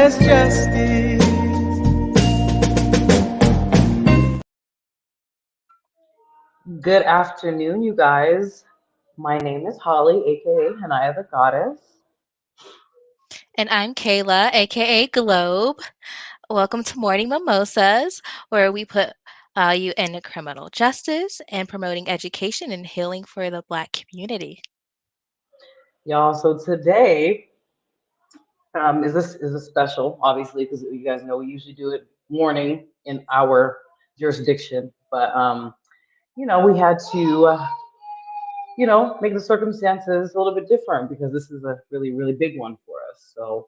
as justice. Good afternoon, you guys. My name is Holly, aka Hanaya the Goddess. And I'm Kayla, aka Globe. Welcome to Morning Mimosas, where we put value in criminal justice and promoting education and healing for the Black community. Y'all, so today is a special, obviously, because you guys know we usually do it morning in our jurisdiction, but we had to make the circumstances a little bit different because this is a really, really big one for us. So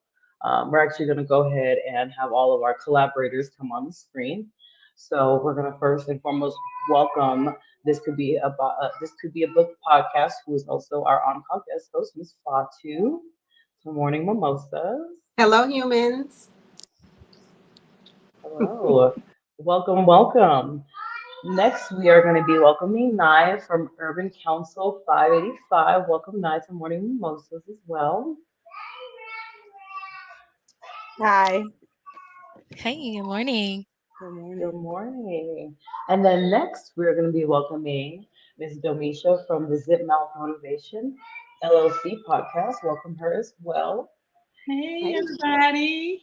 we're actually going to go ahead and have all of our collaborators come on the screen. So we're going to first and foremost welcome. This could be a book podcast. Who is also our on-call guest host, Miss Fatu, to Morning Mimosas. Hello, humans. Hello, welcome, welcome. Next, we are going to be welcoming Nye from Urban Council 585. Welcome, Nye, to Morning Mimosas as well. Hi. Hey, good morning. Good morning. Good morning. And then next, we're going to be welcoming Ms. Domisha from the Zip Mouth Motivation LLC podcast. Welcome her as well. Hey, everybody.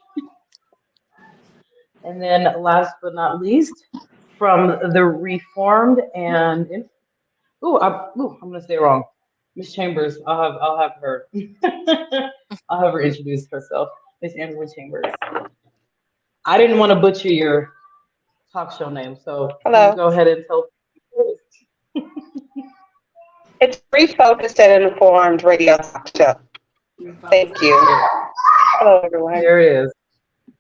And then last but not least, from the Reformed and I'm gonna say it wrong. Miss Chambers. I'll have her. I'll have her introduce herself. Miss Angela Chambers. I didn't want to butcher your talk show name, so Hello. go ahead and tell. It's Refocused and Informed Radio Talk Show. Thank you. Hello, everyone. There it is.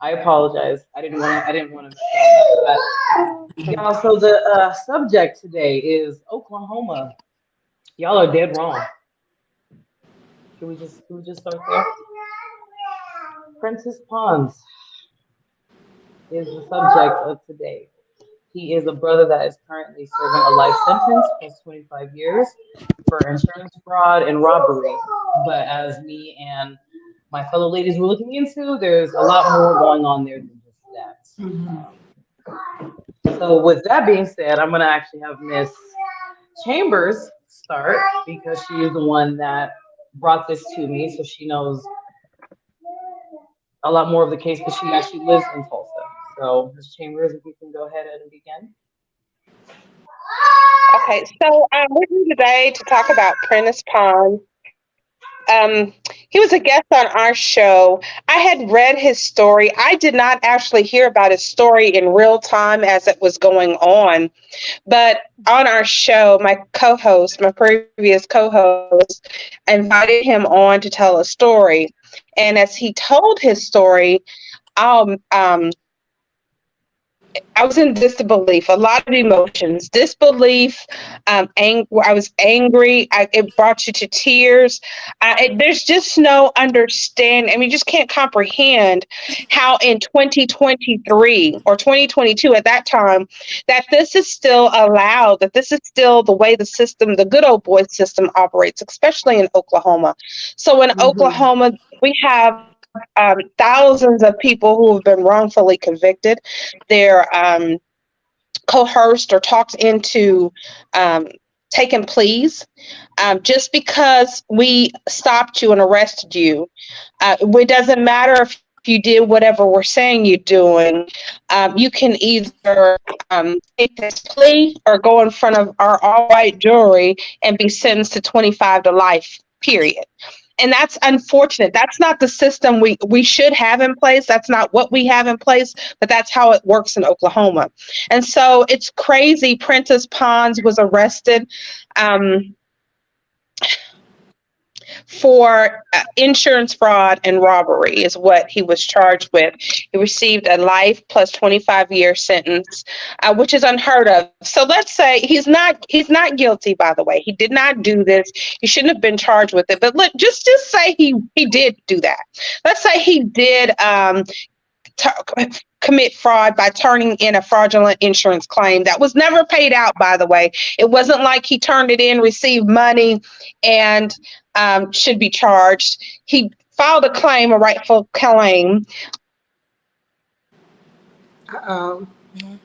I apologize. I didn't want to. Y'all, so the subject today is Oklahoma. Y'all are dead wrong. Can we just start there? Prentice Pons is the subject of today. He is a brother that is currently serving a life sentence plus 25 years for insurance fraud and robbery. But as me and my fellow ladies were looking into, there's a lot more going on there than just that. So with that being said, I'm going to actually have Miss Chambers start because she is the one that brought this to me, so she knows a lot more of the case because she actually lives in Tulsa. So Ms. Chambers, if you can go ahead and begin. Okay, so we're here today to talk about Prentice Pons. He was a guest on our show. I had read his story. I did not actually hear about his story in real time as it was going on. But on our show, my previous co-host, invited him on to tell a story. And as he told his story, I was in disbelief, a lot of emotions, disbelief, I was angry. It brought you to tears. There's just no understanding. I mean, you just can't comprehend how in 2023 or 2022 at that time, that this is still allowed, that this is still the way the system, the good old boy system operates, especially in Oklahoma. So in Oklahoma, we have thousands of people who have been wrongfully convicted. They're coerced or talked into taking pleas. Just because we stopped you and arrested you, it doesn't matter if you did whatever we're saying you're doing. You can either take this plea or go in front of our all-white jury and be sentenced to 25 to life, period. And that's unfortunate. That's not the system we should have in place. That's not what we have in place, but that's how it works in Oklahoma. And so it's crazy. Prentice Pons was arrested for insurance fraud and robbery is what he was charged with. He received a life plus 25-year sentence, which is unheard of. So let's say he's not guilty, by the way. He did not do this. He shouldn't have been charged with it. But just say he did do that. Let's say he did commit fraud by turning in a fraudulent insurance claim that was never paid out, by the way. It wasn't like he turned it in, received money, and should be charged. He filed a rightful claim, Uh-oh. Mhm.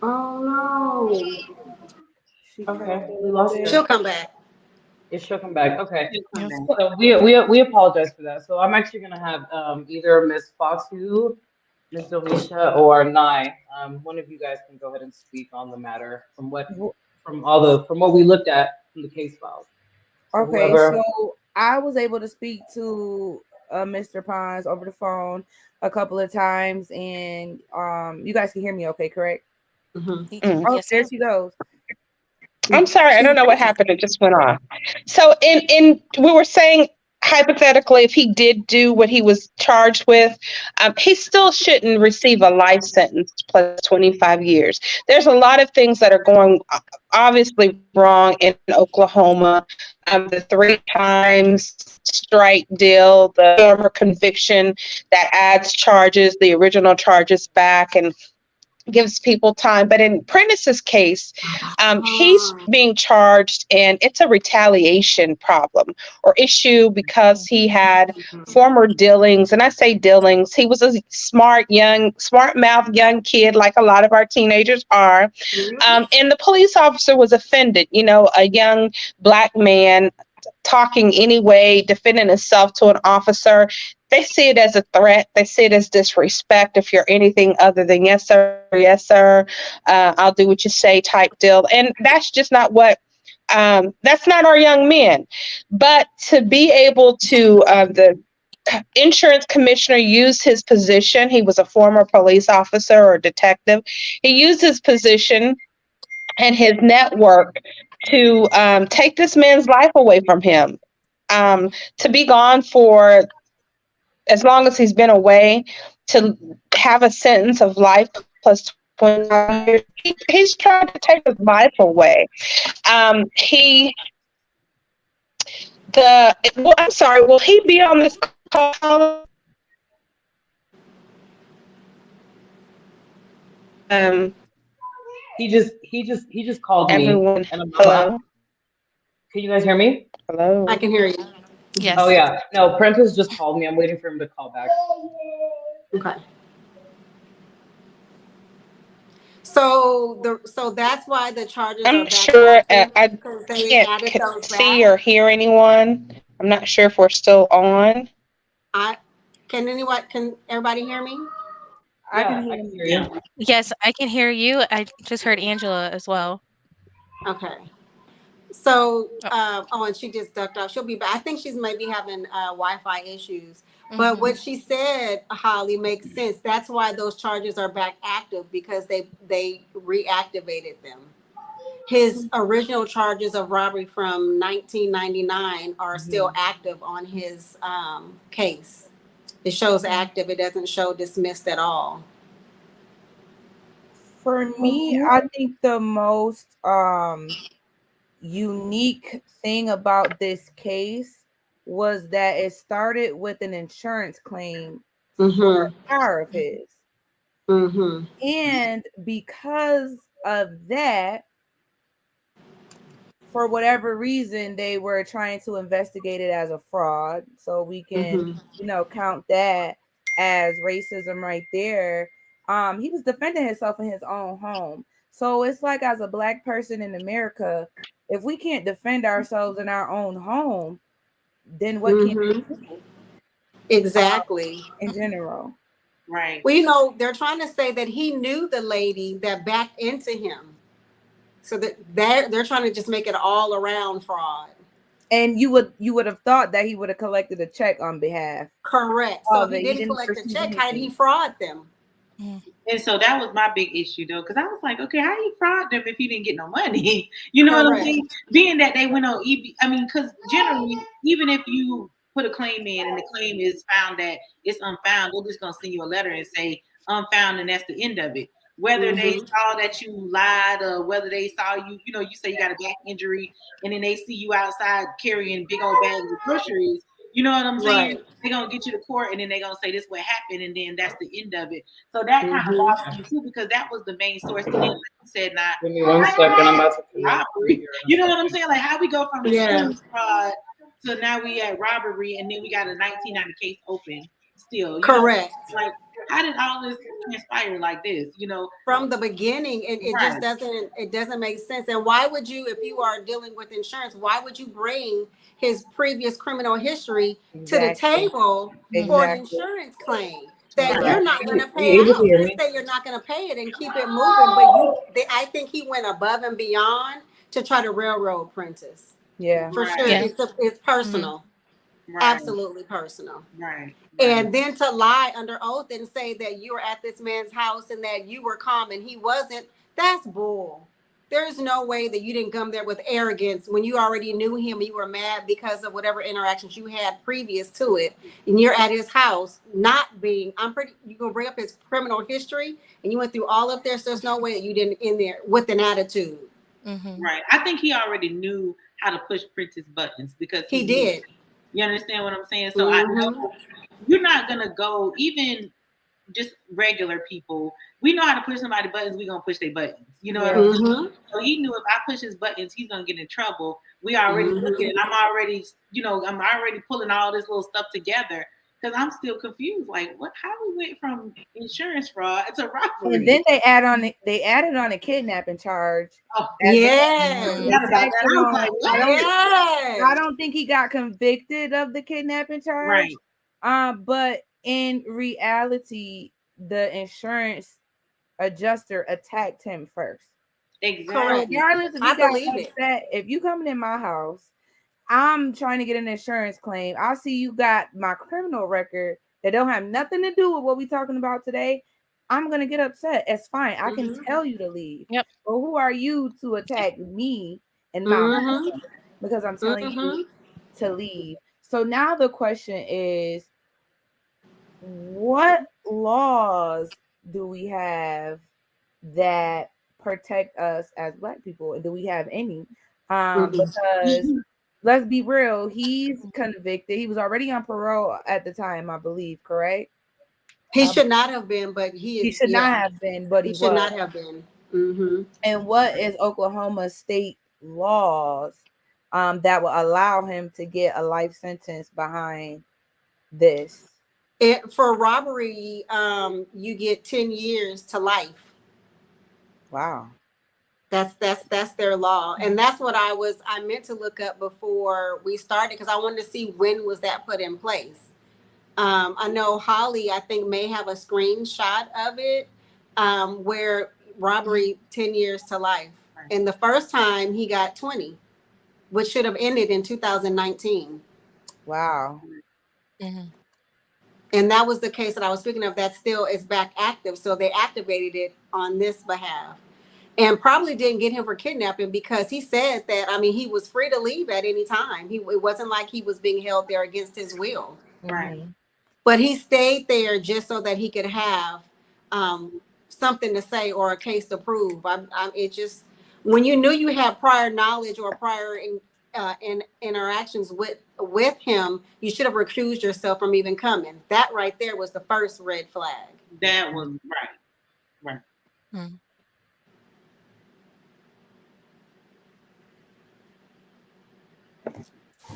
Oh no. She Okay, cracked a we little lost bit. She'll come back. It should come back. Okay. She'll come Yes. back. So we apologize for that. So I'm actually gonna have either Miss Fatu, Miss Domisha, or Nye. One of you guys can go ahead and speak on the matter from what we looked at from the case files. So Okay, whoever. so I was able to speak to Mr. Pons over the phone a couple of times, and you guys can hear me okay, correct? Mm-hmm. Mm. Oh, Yes, there sir. she goes. I'm sorry, I don't know what happened. It just went off. So in we were saying hypothetically, if he did do what he was charged with, he still shouldn't receive a life sentence plus 25 years. There's a lot of things that are going obviously wrong in Oklahoma. The 3 times strike deal, the former conviction that adds charges, the original charges back, and gives people time. But in Prentice's case, he's being charged, and it's a retaliation problem or issue because he had former dealings. And I say dealings, he was a smart mouth young kid, like a lot of our teenagers are. And the police officer was offended, a young Black man talking anyway, defending himself to an officer. They see it as a threat. They see it as disrespect if you're anything other than yes, sir, I'll do what you say type deal. And that's just not that's not our young men. But to be able to, the insurance commissioner used his position. He was a former police officer or detective. He used his position and his network to take this man's life away from him. To be gone for as long as he's been away, to have a sentence of life plus 25 years, he's trying to take his life away. I'm sorry, will he be on this call? He just called me. Everyone, And hello? can you guys hear me? Hello? I can hear you. Yes. Oh yeah. No, Prentice just called me. I'm waiting for him to call back. Okay. So that's why the charges are I'm back sure active, I because they can't added those see back. or hear anyone. I'm not sure if we're still on. Can everybody hear me? I Yeah, can hear I can you. hear you. Yes, I can hear you. I just heard Angela as well. Okay. So, and she just ducked off. She'll be back. I think she's maybe having Wi-Fi issues. But Mhm. what she said, Holly, makes sense. That's why those charges are back active, because they reactivated them. His original charges of robbery from 1999 are still active on his case. It shows active. It doesn't show dismissed at all. For me, I think the most unique thing about this case was that it started with an insurance claim for a car of his. Mm-hmm. And because of that, for whatever reason, they were trying to investigate it as a fraud. So we can, count that as racism right there. He was defending himself in his own home. So it's like, as a Black person in America, if we can't defend ourselves in our own home, then what can we do? Exactly. In general. Right. Well, they're trying to say that he knew the lady that backed into him. So that they're trying to just make it all around fraud. And you would have thought that he would have collected a check on behalf. Correct. So if he didn't collect the check, how did he fraud them? And so that was my big issue, though, because I was like, okay, how you fraud them if he didn't get no money? You know what I'm saying? Being that they went on EB, I mean, because generally, even if you put a claim in and the claim is found that it's unfound, they're just going to send you a letter and say unfound, and that's the end of it. Whether they saw that you lied or whether they saw you, you say you got a back injury and then they see you outside carrying big old bags of groceries, you know what I'm saying? Right. They're going to get you to court and then they're going to say this what happened and then that's the end of it. So that kind of bothered me too, because that was the main source. And then, like you said, not Give me 1 second. I'm about to robbery. You know what I'm saying? Like how we go from insurance fraud to now we at robbery and then we got a 1990 case open still. Correct. Like how did all this transpire like this? You know, from the beginning, it Right. just doesn't make sense. And why would you, if you are dealing with insurance, why would you bring his previous criminal history to the Exactly. table for Exactly. an insurance claim that Right. you're not going to Are pay you able out? to hear Just me? say you're not going to pay it and keep it moving. But I think he went above and beyond to try to railroad Prentice. Yeah. For Right. sure, Yeah. it's personal, Right. absolutely personal. Right. And then to lie under oath and say that you were at this man's house and that you were calm and he wasn't, that's bull. There's no way that you didn't come there with arrogance when you already knew him. You were mad because of whatever interactions you had previous to it. And you're at his house, not being, you're going to bring up his criminal history and you went through all of this. There's no way that you didn't in there with an attitude. Mm-hmm. Right. I think he already knew how to push Prentice buttons because He did. You understand what I'm saying? So I know you're not gonna go, even just regular people. We know how to push somebody's buttons. We're gonna push their buttons. You know what I'm saying? So he knew if I push his buttons, he's gonna get in trouble. We already looking. I'm already, I'm already pulling all this little stuff together because I'm still confused. Like, what? How we went from insurance fraud to robbery? And then they added on a kidnapping charge. Oh, Yes. forgot about that. I was like, what? I don't think he got convicted of the kidnapping charge. Right. But in reality, the insurance adjuster attacked him first. Exactly. Correct. Regardless if I you got believe it. upset, if you coming in my house, I'm trying to get an insurance claim. I see you got my criminal record that don't have nothing to do with what we talking about today. I'm gonna get upset. It's fine. I can tell you to leave. Yep. But who are you to attack me and my home because I'm telling you to leave? So now the question is, what laws do we have that protect us as Black people? Do we have any? Because let's be real, he's convicted. He was already on parole at the time, I believe, correct? He should not have been, but He should not have been, but he should was. not have been. And what is Oklahoma state laws that will allow him to get a life sentence behind this? For robbery, you get 10 years to life. Wow. That's their law. And that's what I meant to look up before we started because I wanted to see when was that put in place. I know Holly, I think, may have a screenshot of it where robbery 10 years to life. And the first time he got 20, which should have ended in 2019. Wow. Mm-hmm. And that was the case that I was speaking of that still is back active. So they activated it on this behalf. And probably didn't get him for kidnapping because he said that, he was free to leave at any time. It wasn't like he was being held there against his will. Right. But he stayed there just so that he could have something to say or a case to prove. It just, when you knew you had prior knowledge or prior interactions with him, you should have recused yourself from even coming. That right there was the first red flag. That was right. Mm.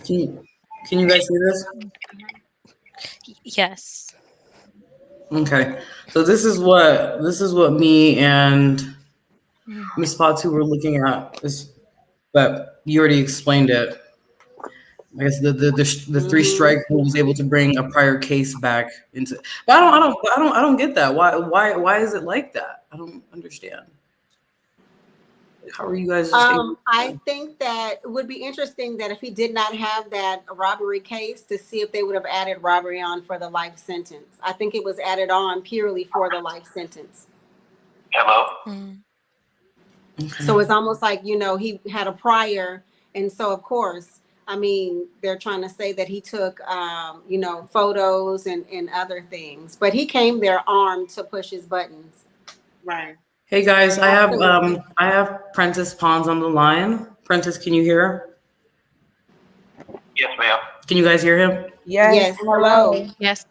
Can you guys see this? Yes. Okay. So this is what me and Miss Fatu were looking at. But you already explained it. I guess the three strike rule was able to bring a prior case back into. But I don't get that. Why is it like that? I don't understand. How are you guys? I think that it would be interesting that if he did not have that robbery case, to see if they would have added robbery on for the life sentence. I think it was added on purely for the life sentence. Hello. Mm. Okay. So it's almost like, he had a prior. And so, of course, they're trying to say that he took, photos and other things. But he came there armed to push his buttons. Right. Hey guys, I have Prentice Pons on the line. Prentice, can you hear? Yes, ma'am. Can you guys hear him? Yes. Hello. Yes.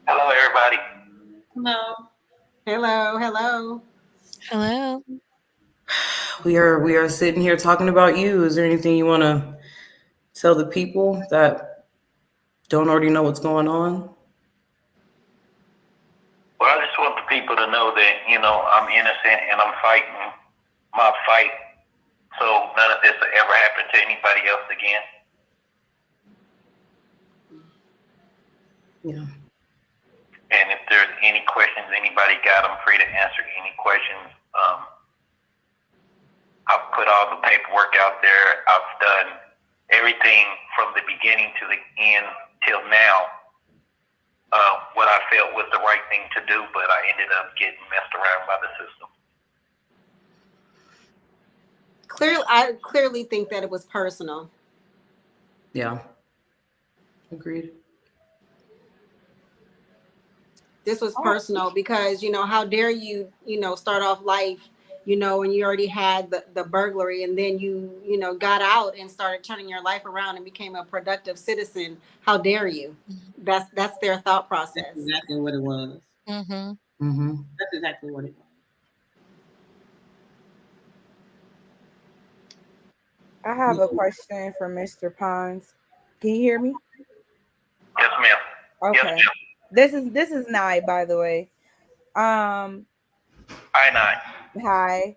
Hello, everybody. Hello. Hello. We are sitting here talking about you. Is there anything you want to tell the people that don't already know what's going on? Well, I just want the people to know that, you know, I'm innocent and I'm fighting my fight, so none of this will ever happen to anybody else again. Yeah. And if there's any questions anybody got, I'm free to answer any questions. I've put all the paperwork out there. I've done everything from the beginning to the end till now. What I felt was the right thing to do, but I ended up getting messed around by the system. I clearly think that it was personal. Yeah. Agreed. This was personal because, you know, how dare you, you know, start off life, you know, and you already had the burglary, and then you know, got out and started turning your life around and became a productive citizen. How dare you? That's their thought process. That's exactly what it was. Mm-hmm. Mm-hmm. That's exactly what it was. I have a question for Mr. Pons. Can you hear me? Yes, ma'am. Okay. Yes, ma'am. This is Nye, by the way. Hi, Nye. Hi.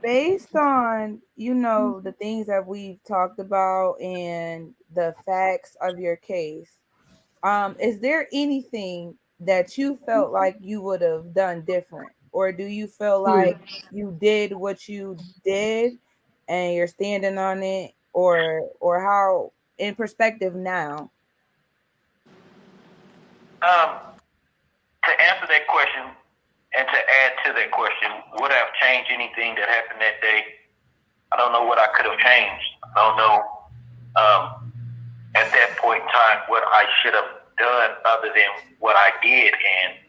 Based on, you know, the things that we've talked about and the facts of your case, is there anything that you felt like you would have done different, or do you feel like you did what you did and you're standing on it, or how in perspective now? To answer that question and to add to that question, would I have changed anything that happened that day? I don't know what I could have changed. I don't know at that point in time what I should have done other than what I did. And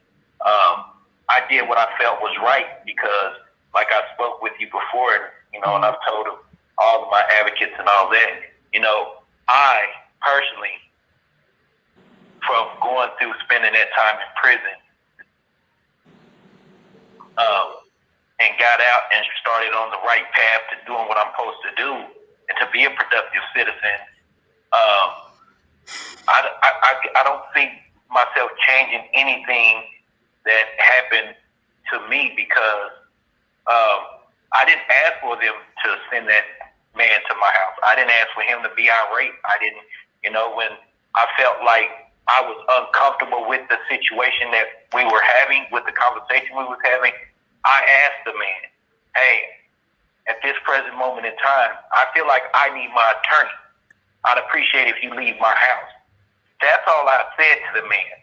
I did what I felt was right because, like I spoke with you before, you know, and I've told all of my advocates and all that, you know, I personally, from going through spending that time in prison, and got out and started on the right path to doing what I'm supposed to do and to be a productive citizen, I don't see myself changing anything that happened to me because I didn't ask for them to send that man to my house. I didn't ask for him to be irate. I didn't, you know, when I felt like I was uncomfortable with the situation that we were having, with the conversation we was having, I asked the man, hey, at this present moment in time, I feel like I need my attorney. I'd appreciate if you leave my house. That's all I said to the man.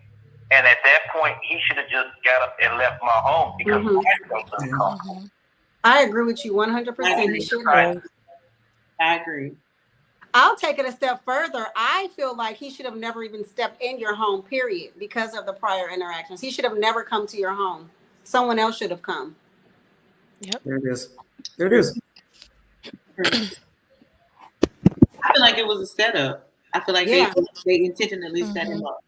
And at that point, he should have just got up and left my home because I felt uncomfortable. I agree with you 100%. He should have. I agree. I'll take it a step further. I feel like he should have never even stepped in your home, period, because of the prior interactions. He should have never come to your home. Someone else should have come. Yep. There it is. There it is. I feel like it was a setup. I feel like they intentionally set him up.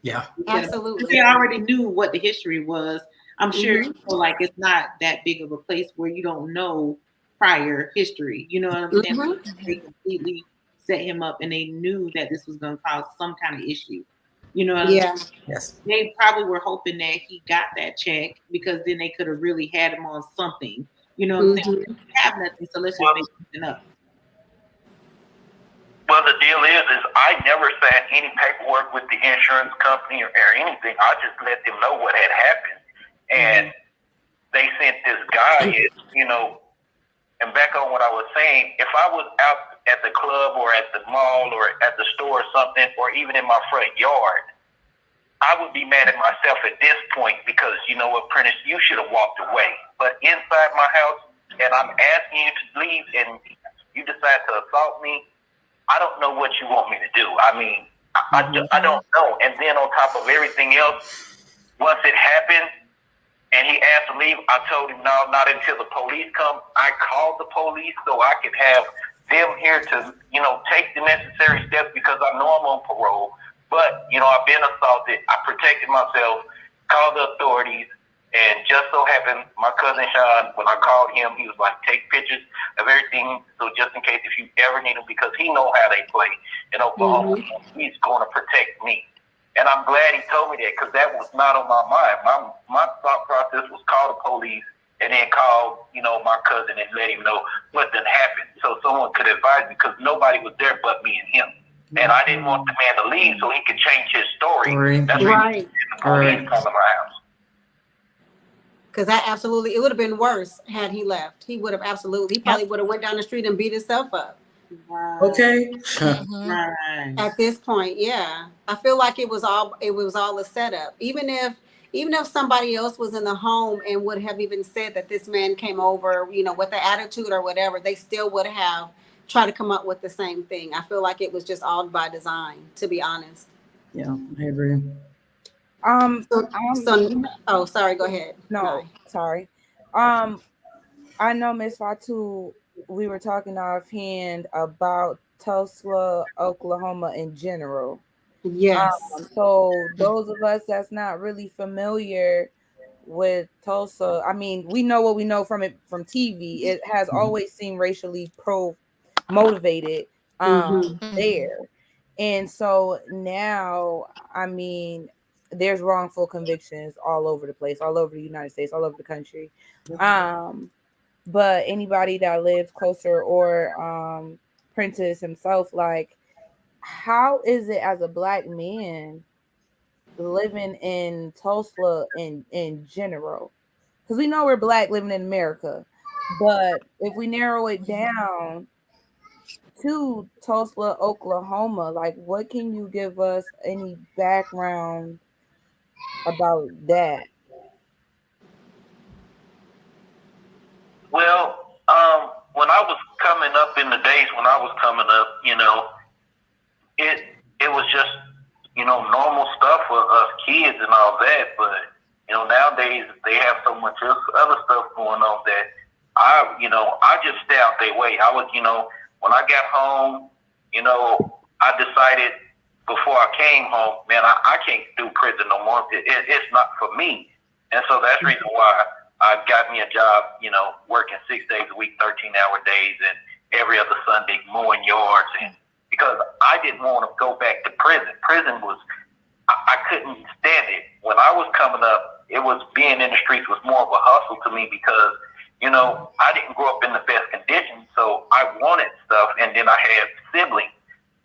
Yeah. Absolutely. They already knew what the history was. I'm sure you feel like it's not that big of a place where you don't know prior history. You know what I'm saying? They completely set him up and they knew that this was going to cause some kind of issue. You know what I mean? Yes. They probably were hoping that he got that check because then they could have really had him on something. You know what I'm saying? We have nothing, so let's just make something up. Well, the deal is I never signed any paperwork with the insurance company or anything. I just let them know what had happened. And they sent this guy in, you know, and back on what I was saying, if I was out at the club or at the mall or at the store or something, or even in my front yard, I would be mad at myself at this point because, you know what, Prentice, you should have walked away. But inside my house, and I'm asking you to leave, and you decide to assault me, I don't know what you want me to do. I mean, I don't know. And then on top of everything else, once it happened, and he asked to leave, I told him, no, not until the police come. I called the police so I could have them here to, you know, take the necessary steps because I know I'm on parole. But, you know, I've been assaulted. I protected myself, called the authorities, and just so happened, my cousin Sean, when I called him, he was like, take pictures of everything, so just in case if you ever need him, because he know how they play in Oklahoma, he's going to protect me. And I'm glad he told me that because that was not on my mind. My thought process was call the police and then call, my cousin and let him know what done happened so someone could advise me because nobody was there but me and him. And I didn't want the man to leave so he could change his story. That's right. The police come to my house. Because it would have been worse had he left. He probably would have went down the street and beat himself up. Right. Okay. Right. At this point, yeah. I feel like it was all a setup. Even if somebody else was in the home and would have even said that this man came over, with the attitude or whatever, they still would have tried to come up with the same thing. I feel like it was just all by design, to be honest. Yeah, I agree. Sorry, go ahead. No, sorry. I know Miss Fatu, we were talking offhand about Tulsa, Oklahoma in general. Yes. So those of us that's not really familiar with Tulsa, I mean, we know what we know from TV. It has always seemed racially motivated there. And so now, I mean, there's wrongful convictions all over the place, all over the United States, all over the country. But anybody that lives closer or Prentice himself, like, how is it as a Black man living in Tulsa in general? Because we know we're Black living in America, but if we narrow it down to Tulsa, Oklahoma, like, what can you give us any background about that? Well, when I was coming up in the days when I was coming up, it was just, normal stuff for us kids and all that. But, nowadays they have so much other stuff going on that I just stay out their way. I was, when I got home, I decided before I came home, man, I can't do prison no more. It's not for me. And so that's the reason why I got me a job, working 6 days a week, 13-hour days, and every other Sunday mowing yards. And because I didn't want to go back to prison. Prison was, I couldn't stand it. When I was coming up, it was being in the streets was more of a hustle to me because, I didn't grow up in the best conditions. So I wanted stuff, and then I had siblings.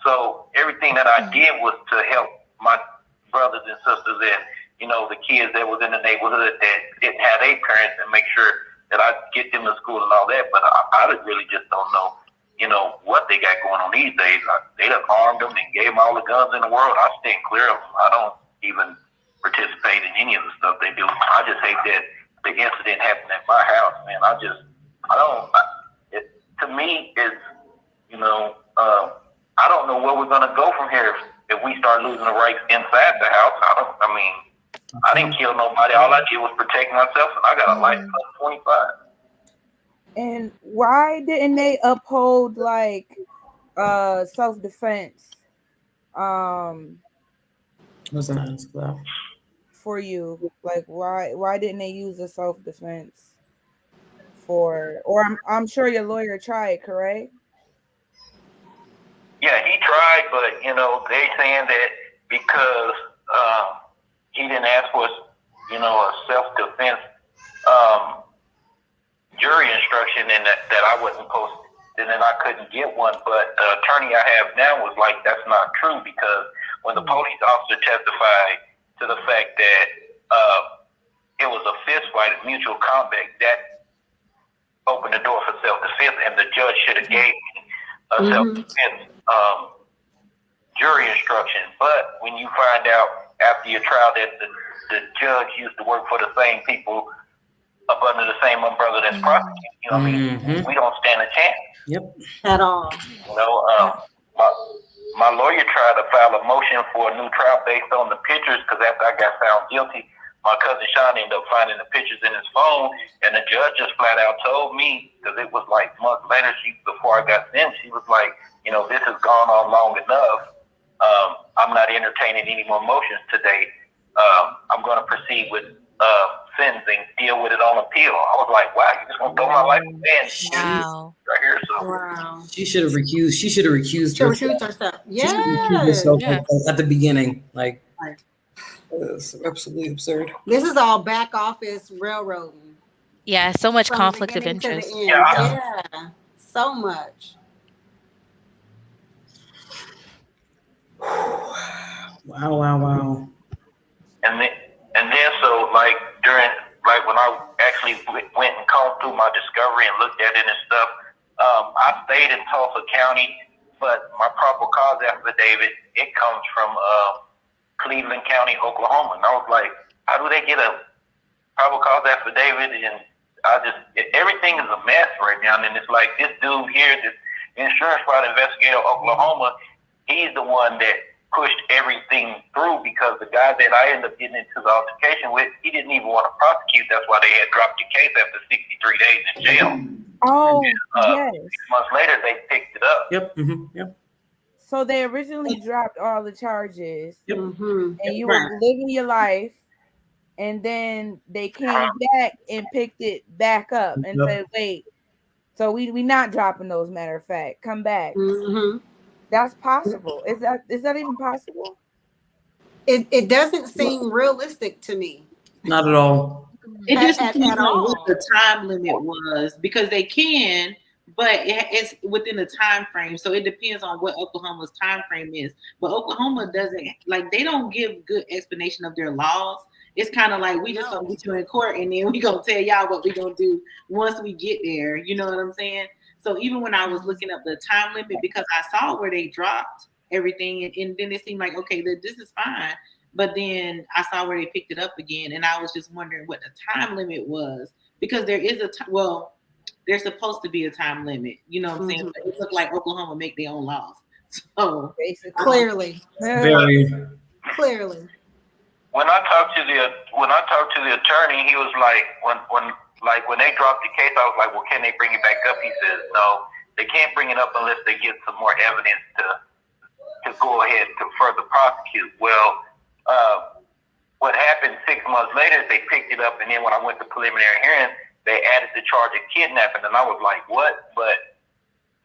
So everything that I did was to help my brothers and sisters and, the kids that was in the neighborhood that didn't have their parents and make sure that I get them to school and all that. But I really just don't know, what they got going on these days. They done armed them and gave them all the guns in the world. I stand clear of them. I don't even participate in any of the stuff they do. I just hate that the incident happened at my house, man. To me, it's, I don't know where we're going to go from here if we start losing the rights inside the house. I didn't kill nobody. All I did was protect myself, and I got a license of 25. And why didn't they uphold self-defense? What's that? For you, like, why didn't they use the self-defense or I'm sure your lawyer tried, correct? Yeah, he tried, but they saying that because he didn't ask for a self-defense jury instruction, and that I wasn't supposed to, and then I couldn't get one. But the attorney I have now was like, that's not true, because when the police officer testified to the fact that it was a fist fight, a mutual combat, that opened the door for self-defense, and the judge should have gave me a self-defense jury instruction. But when you find out after your trial that the judge used to work for the same people up under the same umbrella that's prosecuting, we don't stand a chance. Yep. At all. My lawyer tried to file a motion for a new trial based on the pictures, because after I got found guilty, my cousin Sean ended up finding the pictures in his phone, and the judge just flat out told me, because it was like months later, before I got sentenced, she was like, this has gone on long enough. I'm not entertaining any more motions today. I'm going to proceed with sentencing, deal with it on appeal. I was like, wow, you just going to throw my life in? Wow. Right here, so. Wow. She should have recused. She should have recused herself. herself. She should have recused herself Yeah. at the beginning. Like, It's absolutely absurd. This is all back office railroading Yeah, so much from the conflict of beginning to the interest. end. Yeah. Yeah, so much. Wow. And then so like during like when I actually went and combed through my discovery and looked at it and stuff, I stayed in Tulsa County, but my probable cause affidavit, it comes from Cleveland County, Oklahoma. And I was like, how do they get a probable cause affidavit? And everything is a mess right now. And it's like this dude here, this insurance fraud investigator, Oklahoma, he's the one that pushed everything through, because the guy that I ended up getting into the altercation with, he didn't even want to prosecute. That's why they had dropped the case after 63 days in jail. Oh, And, yes. 6 months later, they picked it up. Yep. Yep. So they originally dropped all the charges, Mm-hmm. and you Right. were living your life, and then they came back and picked it back up and Yep. said, "Wait, so we not dropping those? Matter of fact, come back." Mm-hmm. That's possible. Is that even possible? It doesn't seem realistic to me. Not at all. It just At depends on all. what the time limit was, because they can, but it's within the time frame. So it depends on what Oklahoma's time frame is. But Oklahoma doesn't, like, they don't give good explanation of their laws. It's kind of like, we just gonna get you in court and then we gonna tell y'all what we gonna do once we get there. You know what I'm saying? So even when I was looking up the time limit, because I saw where they dropped everything, and then it seemed like, okay, this is fine. But then I saw where they picked it up again, and I was just wondering what the time limit was, because there is there's supposed to be a time limit. You know what I'm saying? But it looked like Oklahoma make their own laws. So Basically, Clearly. Very. Clearly. When I talked to the attorney, he was like, when they dropped the case, I was like, well, can they bring it back up? He says, no, they can't bring it up unless they get some more evidence to go ahead to further prosecute. Well, what happened 6 months later, they picked it up, and then when I went to preliminary hearing, they added the charge of kidnapping, and I was like, what? But,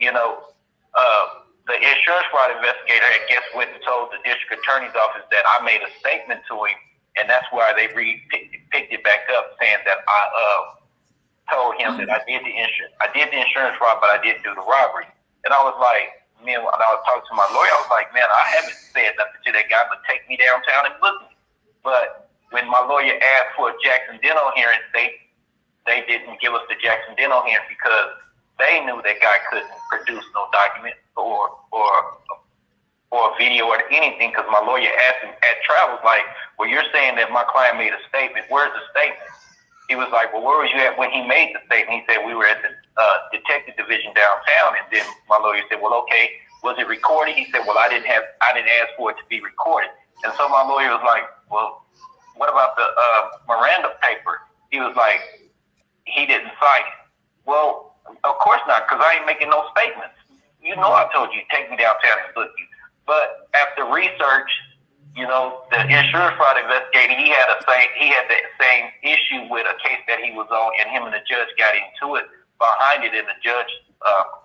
you know, the insurance fraud investigator, I guess, went and told the district attorney's office that I made a statement to him, and that's why they picked it back up, saying that I told him that I did the insurance fraud, but I didn't do the robbery. And I was like, man, when I was talking to my lawyer, I was like, man, I haven't said nothing to that guy, but take me downtown and book me. But when my lawyer asked for a Jackson Dental hearing, they didn't give us the Jackson Dental hearing because they knew that guy couldn't produce no document or a video or anything, because my lawyer asked him at trial, was like, well, you're saying that my client made a statement. Where's the statement? He was like, well, where was you at when he made the statement? He said, we were at the detective division downtown. And then my lawyer said, well, okay, was it recorded? He said, well, I didn't ask for it to be recorded. And so my lawyer was like, well, what about the Miranda paper? He was like, he didn't cite it. Well, of course not, because I ain't making no statements. You know, I told you, take me downtown and book you. But after research, you know, the insurance fraud investigator, he had the same issue with a case that he was on, and him and the judge got into it behind it, and the judge,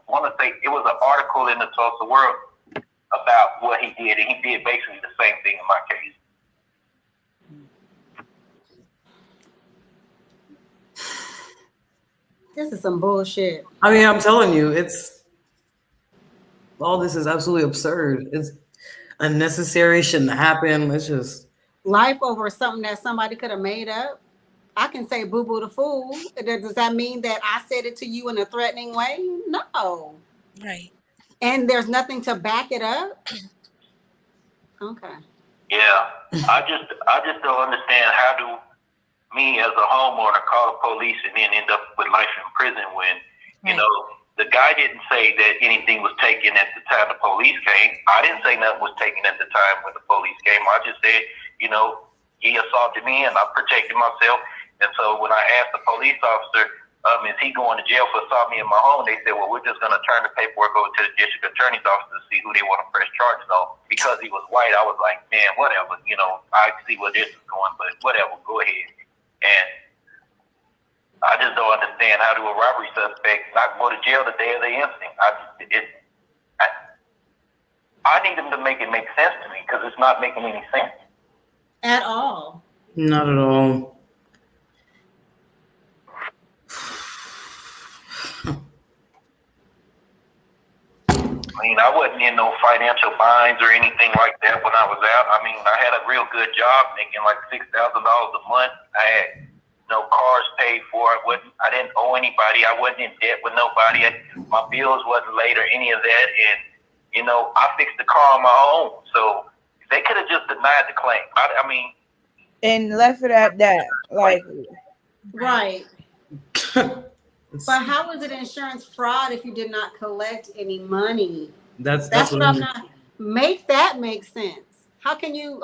want to say, it was an article in the Tulsa World about what he did, and he did basically the same thing in my case. This is some bullshit. I mean, I'm telling you, all this is absolutely absurd. It's unnecessary, shouldn't happen. It's just Life over something that somebody could have made up. I can say boo boo the fool. Does that mean that I said it to you in a threatening way? No. Right. And there's nothing to back it up? Okay. Yeah, I just don't understand how do me as a homeowner call the police and then end up with life in prison when, you know, the guy didn't say that anything was taken at the time the police came. I didn't say nothing was taken at the time when the police came. I just said, you know, he assaulted me and I protected myself. And so when I asked the police officer, is he going to jail for assaulting me in my home? They said, well, we're just going to turn the paperwork over to the district attorney's office to see who they want to press charges on. Because he was white, I was like, man, whatever. You know, I see where this is going, but whatever, go ahead. And I just don't understand how do a robbery suspect not go to jail the day of the incident. I need them to make it make sense to me because it's not making any sense. at all. Not at all. I mean, I wasn't in no financial binds or anything like that when I was out. I mean, I had a real good job making like $6,000 a month. I had no cars paid for. I didn't owe anybody. I wasn't in debt with nobody. My bills wasn't late or any of that. And, you know, I fixed the car on my own. So they could have just denied the claim. I mean. And left it at that. Like. Right. But how is it insurance fraud if you did not collect any money? That's what I'm not. Make that make sense. How can you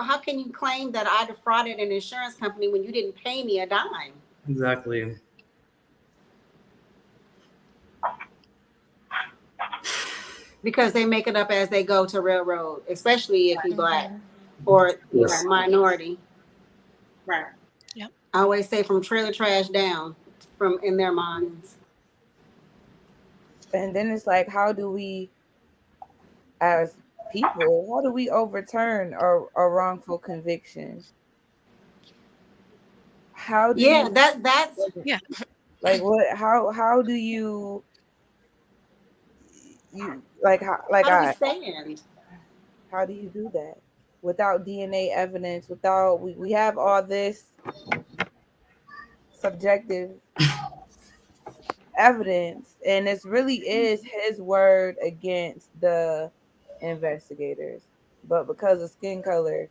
claim that I defrauded an insurance company when you didn't pay me a dime? Exactly. Because they make it up as they go to railroad, especially if you're black or minority. Right. Yep. I always say from trailer trash down, from in their minds. And then it's like, how do we, as people, how do we overturn a wrongful conviction? How do you, that's like what? How do you like how stand? How do you do that without DNA evidence? Without we have all this subjective evidence, and it really is his word against the investigators, but because of skin color,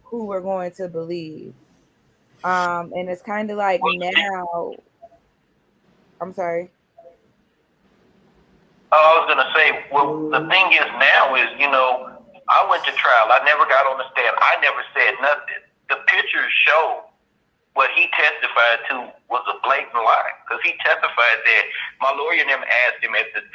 who we're going to believe. And it's kind of like now. I'm sorry. I was gonna say, well, the thing is now is, you know, I went to trial. I never got on the stand. I never said nothing. The pictures show what he testified to was a blatant lie, because he testified that my lawyer never asked him at the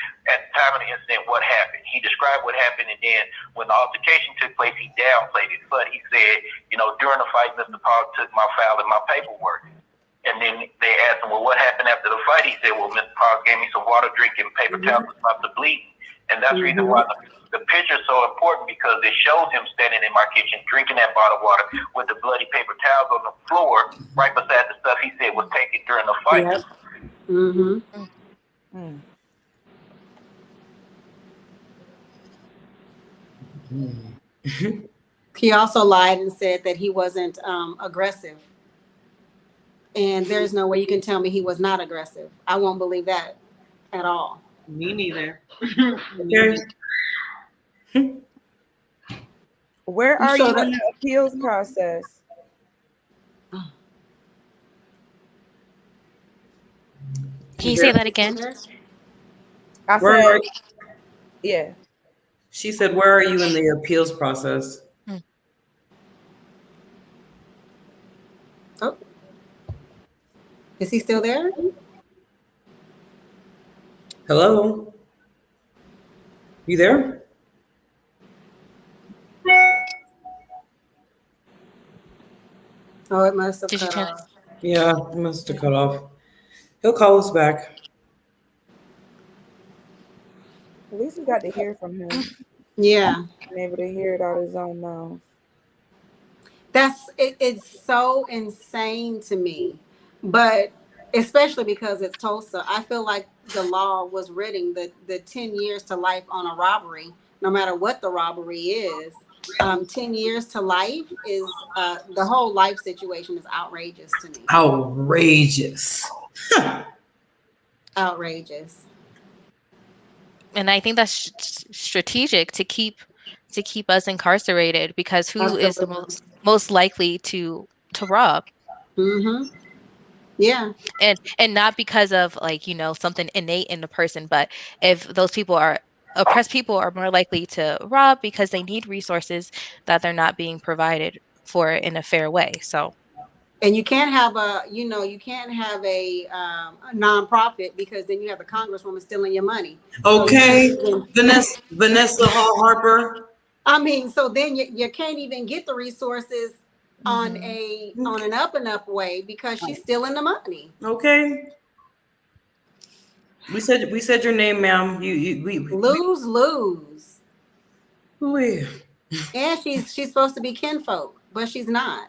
time of the incident what happened. He described what happened, and then when the altercation took place, he downplayed it. But he said, you know, during the fight, Mr. Park took my file and my paperwork. And then they asked him, well, what happened after the fight? He said, well, Mr. Park gave me some water, drink, and paper towels to stop the bleeding. And that's the reason why the picture is so important, because it shows him standing in my kitchen drinking that bottled water with the bloody paper towels on the floor right beside the stuff he said was taken during the fight. Yep. He also lied and said that he wasn't aggressive. And there's no way you can tell me he was not aggressive. I won't believe that at all. Me neither. Where are you in the appeals process? Can you say that again? I said, yeah. She said, where are you in the appeals process? Oh. Is he still there? Hello? You there? Oh, it must have Did you cut turn off. Yeah, it must have cut off. He'll call us back. At least we got to hear from him. Yeah. Been able to hear it out his own mouth. It's so insane to me, but especially because it's Tulsa, I feel like the law was written the 10 years to life on a robbery, no matter what the robbery is. 10 years to life is the whole life situation is outrageous to me. Outrageous. Outrageous. And I think that's strategic to keep us incarcerated, because who is the most likely to rob? Mm-hmm. Yeah. And not because of, like, you know, something innate in the person, but if those people are oppressed, people are more likely to rob because they need resources that they're not being provided for in a fair way. So, and you can't have a nonprofit, because then you have a congresswoman stealing your money. Okay, so Vanessa Hall Harper. I mean, so then you can't even get the resources on an up and up way, because she's stealing the money. Okay. We said your name, ma'am. We lose. Wait. And she's supposed to be kinfolk, but she's not.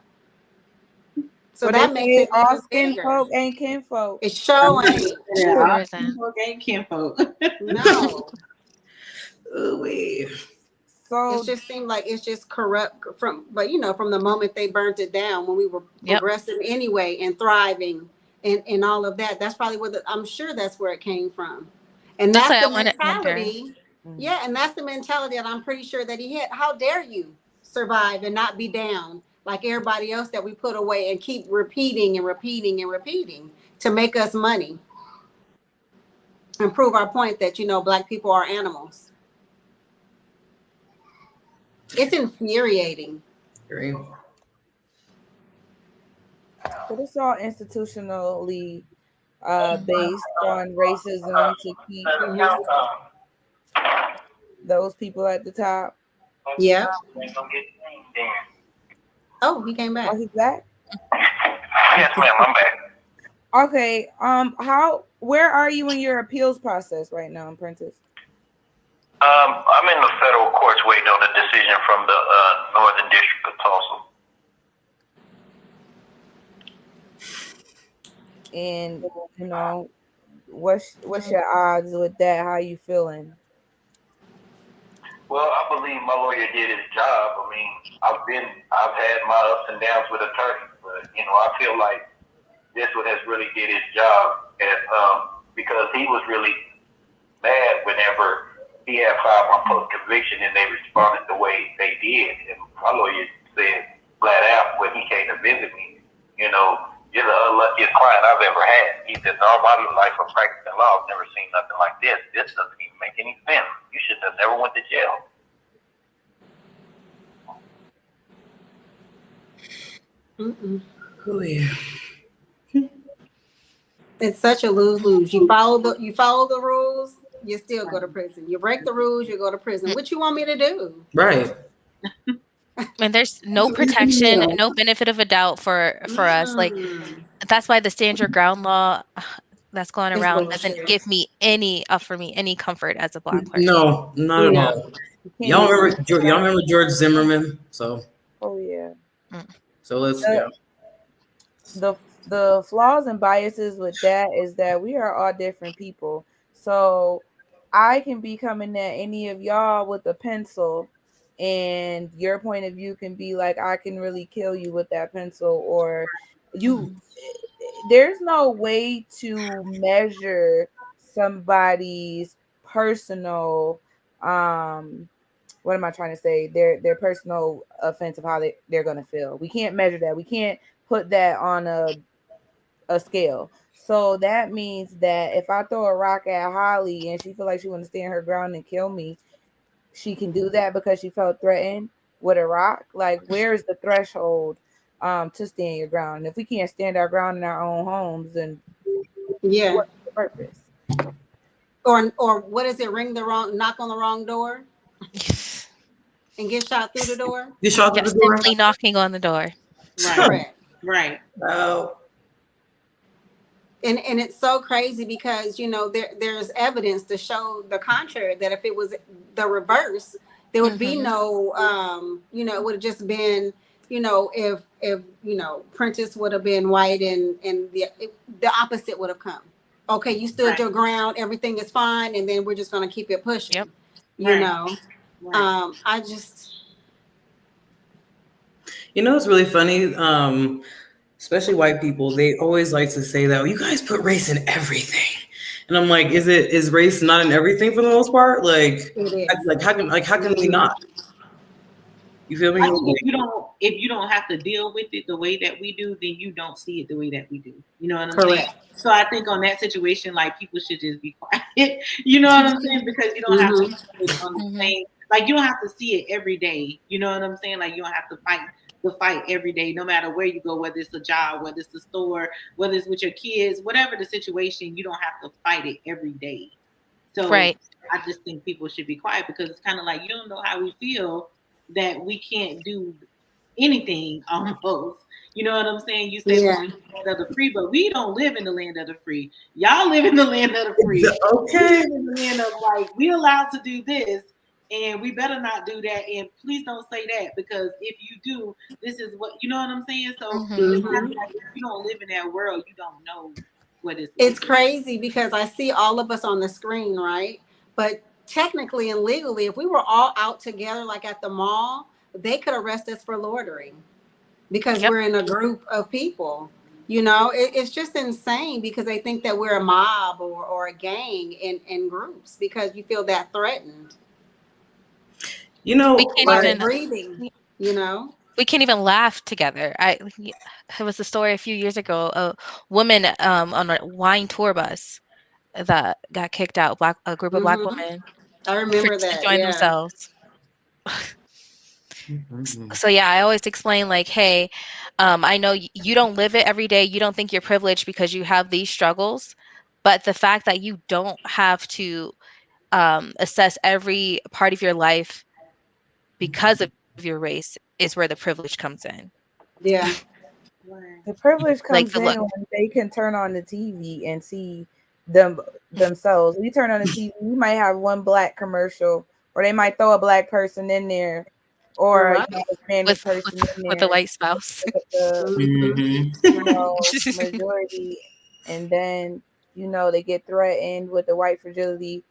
So But that they makes say it all even skin bigger. folk ain't kinfolk. It's showing. Yeah, all 100%. kinfolk ain't kinfolk. No. Oh, wait. So It just seemed like it's just corrupt from the moment they burnt it down, when we were Yep. progressive anyway and thriving and all of that. That's probably I'm sure that's where it came from. And That's that's why the I wonder. mentality. Yeah, and that's the mentality that I'm pretty sure that he had. How dare you survive and not be down like everybody else that we put away and keep repeating and repeating and repeating to make us money and prove our point that, Black people are animals. It's infuriating. Great. But it's all institutionally based on racism to keep those people at the top. Yeah. Oh, he came back. Oh, he's back? Yes, ma'am, I'm back. Okay. Where are you in your appeals process right now, Prentice? I'm in the federal courts waiting on a decision from the Northern District of Tulsa. And what's your odds with that? How you feeling? Well, I believe my lawyer did his job. I mean, I've had my ups and downs with attorneys, but I feel like this one has really did his job, and because he was really mad whenever he had filed my post conviction and they responded the way they did. And my lawyer said flat out when he came to visit me, you're the unluckiest client I've ever had. He said, all my life of practicing law, I've never seen nothing like this. This doesn't even make any sense. You should have never went to jail. Oh, yeah. It's such a lose-lose. You follow the rules, you still go to prison. You break the rules, you go to prison. What you want me to do? Right. And there's no protection, no benefit of a doubt for us. Like, that's why the stand your ground law that's going It's around bullshit. doesn't give me any comfort as a Black person. No, not at all. Y'all remember George Zimmerman? So. Oh yeah. So let's The flaws and biases with that is that we are all different people. So I can be coming at any of y'all with a pencil, and your point of view can be like, I can really kill you with that pencil, or there's no way to measure somebody's personal what am I trying to say? Their personal offense of how they're gonna feel. We can't measure that. We can't put that on a scale. So that means that if I throw a rock at Holly and she feel like she want to stand her ground and kill me, she can do that because she felt threatened with a rock. Like, where is the threshold to stand your ground? And if we can't stand our ground in our own homes, then what's the purpose? Or what is it? Knock on the wrong door and get shot through the door? Get shot through the door? Simply knocking on the door. Right. Correct. Right. Oh. And it's so crazy because, there's evidence to show the contrary, that if it was the reverse, there would be no, it would have just been, if Prentice would have been white and the opposite would have come. Okay, you stood your ground, everything is fine, and then we're just going to keep it pushing. Yep. Right. I just. It's really funny. Especially white people, they always like to say that, you guys put race in everything. And I'm like, is race not in everything for the most part? Like how can we not? You feel me? I think if you don't have to deal with it the way that we do, then you don't see it the way that we do. You know what I'm saying? So I think on that situation, like, people should just be quiet. You know what I'm saying? Because you don't have to do it on the same, like, you don't have to see it every day. You know what I'm saying? Like, you don't have to fight the fight every day, no matter where you go, whether it's a job, whether it's a store, whether it's with your kids, whatever the situation, you don't have to fight it every day. So I just think people should be quiet, because it's kind of like, you don't know how we feel that we can't do anything almost. You know what I'm saying? You say we're in the land of the free, but we don't live in the land of the free. Y'all live in the land of the free. Okay. We live in the land of, like, we allowed to do this, And we better not do that. And please don't say that, because if you do, this is what, you know what I'm saying? So it's not like if you don't live in that world, you don't know what it's like. It's crazy because I see all of us on the screen, right? But technically and legally, if we were all out together, like at the mall, they could arrest us for loitering because we're in a group of people. You know, it's just insane because they think that we're a mob or a gang in groups because you feel that threatened. You know, We can't Like even breathing, you know? we can't even laugh together. It was a story a few years ago. A woman on a wine tour bus that got kicked out. A group of Black women I for remember that. enjoying Yeah. themselves. So yeah, I always explain like, hey, I know you don't live it every day. You don't think you're privileged because you have these struggles, but the fact that you don't have to assess every part of your life because of your race is where the privilege comes in. Yeah. The privilege Like comes in when they can turn on the TV and see themselves. We turn on the TV, we might have one Black commercial, or they might throw a Black person in there, or Right. a Hispanic person in with a there. white spouse. Majority, and then they get threatened with the white fragility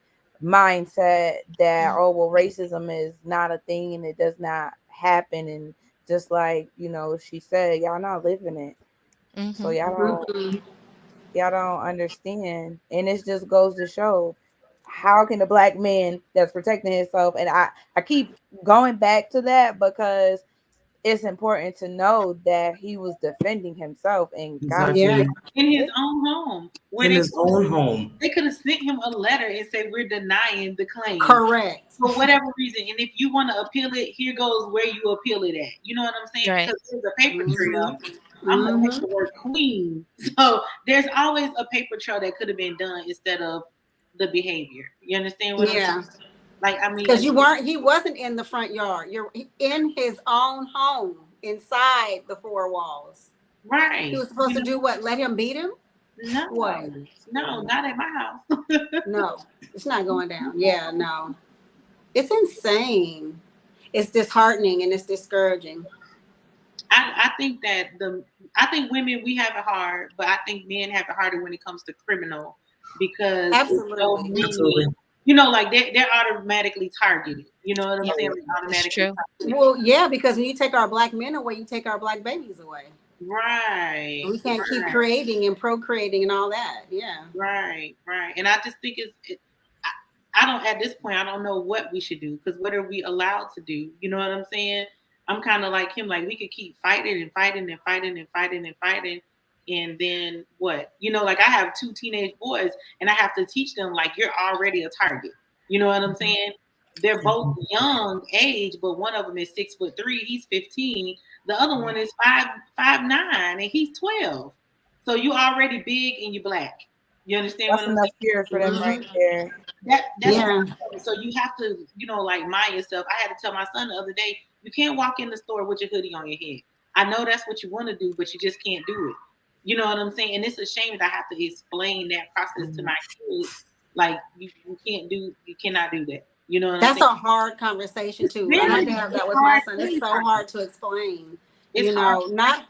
mindset that racism is not a thing and it does not happen, and just like she said, y'all not living it. So y'all don't understand, and it just goes to show how can a Black man that's protecting himself, and I keep going back to that because it's important to know that he was defending himself and got in his own home. In his own home. They could have sent him a letter and said, we're denying the claim. Correct. For whatever reason. And if you want to appeal it, here goes where you appeal it at. You know what I'm saying? Right. Because there's a paper trail. I'm the paperwork queen. So there's always a paper trail that could have been done instead of the behavior. You understand what I'm saying? Like, I mean, because he wasn't in the front yard. You're in his own home, inside the four walls. Right. He was supposed to do what? Let him beat him? No. What? No, not at my house. No, it's not going down. Yeah, no. It's insane. It's disheartening and it's discouraging. I think that I think women, we have it hard, but I think men have it harder when it comes to criminal, because Absolutely. Like they're automatically targeted. You know what I'm saying? Like automatically targeted. Well, yeah, because when you take our Black men away, you take our Black babies away. Right. We can't keep creating and procreating and all that. Yeah. Right. And I just think I don't, at this point, I don't know what we should do, because what are we allowed to do? You know what I'm saying? I'm kind of like him, like we could keep fighting and fighting and fighting and fighting and fighting. And then what? Like I have 2 teenage boys and I have to teach them, like, you're already a target. You know what I'm saying? They're both young age, but one of them is 6'3", he's 15. The other one is 5'9", and he's 12. So you already big and you Black. You understand That's what I'm enough saying? fear for them right there. That's so you have to, like, mind yourself. I had to tell my son the other day, you can't walk in the store with your hoodie on your head. I know that's what you want to do, but you just can't do it. You know what I'm saying? And it's a shame that I have to explain that process to my kids. Like, you cannot do that. You know what That's I'm saying? a hard conversation too. I had to have that with my son. It's so hard to explain. It's not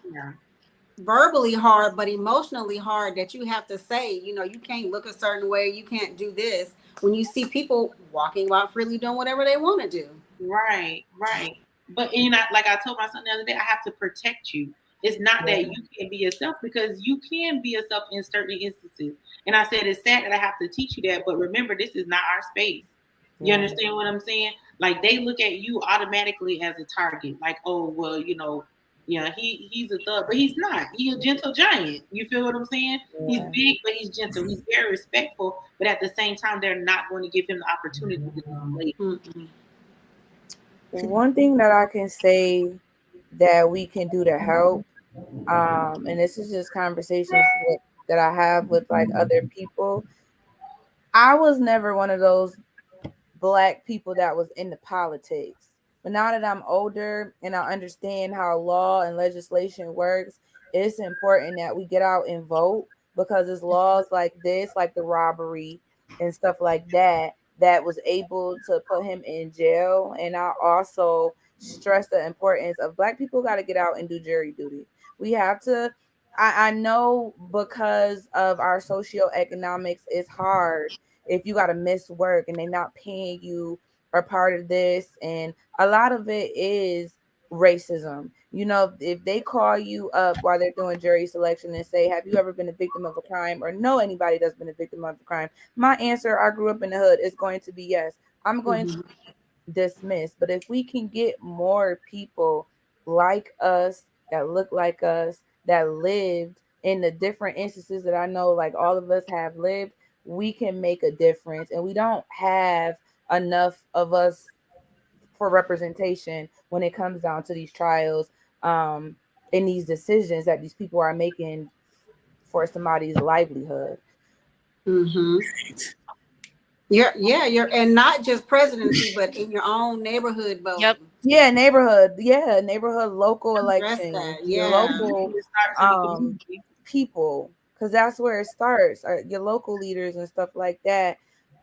verbally hard, but emotionally hard, that you have to say, you can't look a certain way, you can't do this, when you see people walking about freely doing whatever they want to do. Right. But like I told my son the other day, I have to protect you. It's not that you can't be yourself, because you can be yourself in certain instances. And I said, it's sad that I have to teach you that, but remember, this is not our space. You understand what I'm saying? Like, they look at you automatically as a target. Like, oh, well, he's a thug, but he's not. He's a gentle giant. You feel what I'm saying? Yeah. He's big, but he's gentle. He's very respectful, but at the same time, they're not going to give him the opportunity to display. One thing that I can say that we can do to help, and this is just conversations that I have with like other people. I was never one of those Black people that was into politics. But now that I'm older and I understand how law and legislation works, it's important that we get out and vote, because it's laws like this, like the robbery and stuff like that that was able to put him in jail. And I also stress the importance of Black people got to get out and do jury duty. We have to. I know because of our socioeconomics, it's hard if you got to miss work and they're not paying you or part of this. And a lot of it is racism. You know, if they call you up while they're doing jury selection and say, have you ever been a victim of a crime, or know anybody that's been a victim of a crime? My answer, I grew up in the hood, is going to be yes. I'm going to be dismissed. But if we can get more people like us, that look like us, that lived in the different instances that I know, like all of us have lived, we can make a difference. And we don't have enough of us for representation when it comes down to these trials, in these decisions that these people are making for somebody's livelihood. Mm-hmm. You're and not just presidency, but in your own neighborhood voting. Yep. Yeah, neighborhood, local elections, Yeah. local people, because that's where it starts. Your local leaders and stuff like that.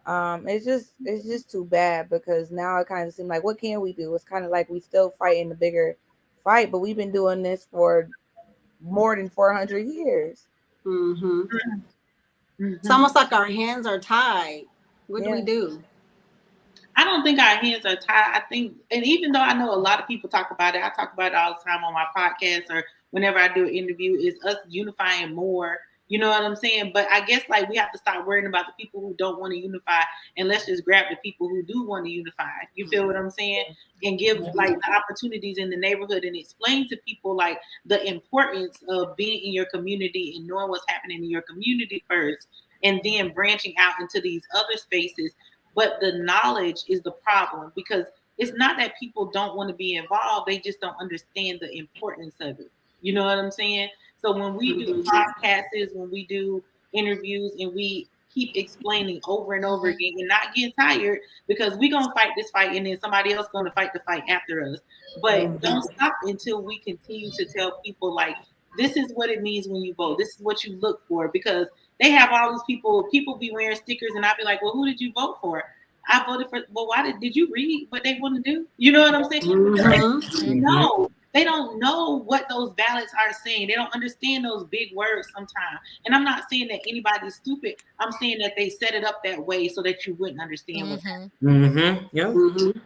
It's just too bad, because now it kind of seems like, what can we do? It's kind of like we still fighting the bigger fight, but we've been doing this for more than 400 years. Mm-hmm. It's almost like our hands are tied. What do we do? I don't think our hands are tied. I think, and even though I know a lot of people talk about it, I talk about it all the time on my podcast or whenever I do an interview, is us unifying more. You know what I'm saying? But I guess like we have to stop worrying about the people who don't want to unify, and let's just grab the people who do want to unify. You feel what I'm saying? And give like the opportunities in the neighborhood and explain to people like the importance of being in your community and knowing what's happening in your community first, and then branching out into these other spaces. But the knowledge is the problem, because it's not that people don't want to be involved. They just don't understand the importance of it. You know what I'm saying? So when we do podcasts, when we do interviews, and we keep explaining over and over again and not getting tired, because we're going to fight this fight and then somebody else going to fight the fight after us. But don't stop until we continue to tell people like, this is what it means when you vote. This is what you look for, because they have all these people be wearing stickers, and I'd be like, well, who did you vote for? I voted for, well, why did you read what they want to do? You know what I'm saying? No, they don't know what those ballots are saying. They don't understand those big words sometimes. And I'm not saying that anybody's stupid. I'm saying that they set it up that way so that you wouldn't understand what's happening.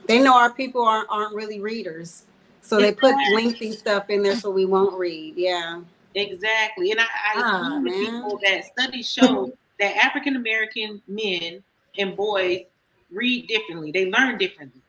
They know our people aren't really readers. So they put lengthy stuff in there so we won't read. Yeah. Exactly. And I see people that studies show that African American men and boys read differently. They learn differently.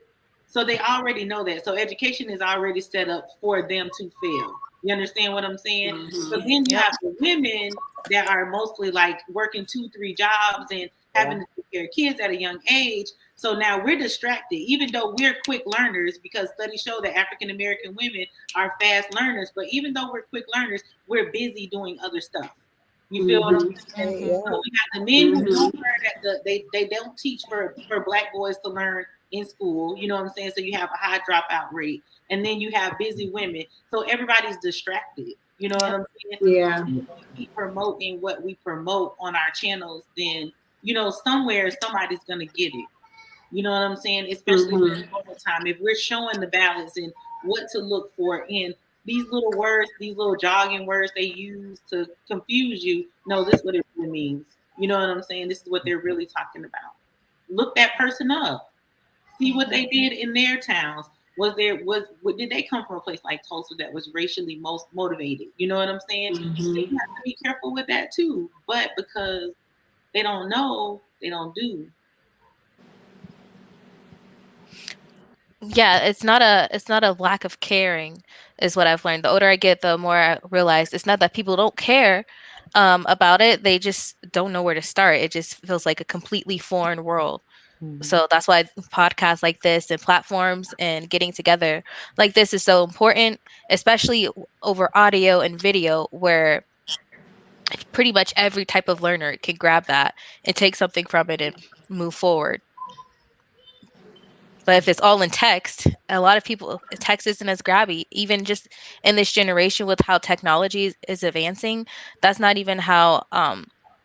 So they already know that. So education is already set up for them to fail. You understand what I'm saying? So then you have the women that are mostly like working 2-3 jobs and having to take care of kids at a young age. So now we're distracted, even though we're quick learners, because studies show that African American women are fast learners. But even though we're quick learners, we're busy doing other stuff. You feel what I'm saying? So we got the men who don't learn they don't teach for Black boys to learn in school. You know what I'm saying? So you have a high dropout rate, and then you have busy women. So everybody's distracted. You know what I'm saying? Yeah. If we keep promoting what we promote on our channels, then somewhere somebody's gonna get it. You know what I'm saying? Especially all the time. If we're showing the balance and what to look for in these little words, these little jogging words they use to confuse you. No, this is what it really means. You know what I'm saying? This is what they're really talking about. Look that person up. See what they did in their towns. Did they come from a place like Tulsa that was racially most motivated? You know what I'm saying? So you have to be careful with that too. But because they don't know, they don't do. Yeah, it's not a lack of caring, is what I've learned. The older I get, the more I realize it's not that people don't care about it. They just don't know where to start. It just feels like a completely foreign world. So that's why podcasts like this and platforms and getting together like this is so important, especially over audio and video, where pretty much every type of learner can grab that and take something from it and move forward. But if it's all in text, a lot of people, text isn't as grabby. Even just in this generation with how technology is advancing, that's not even how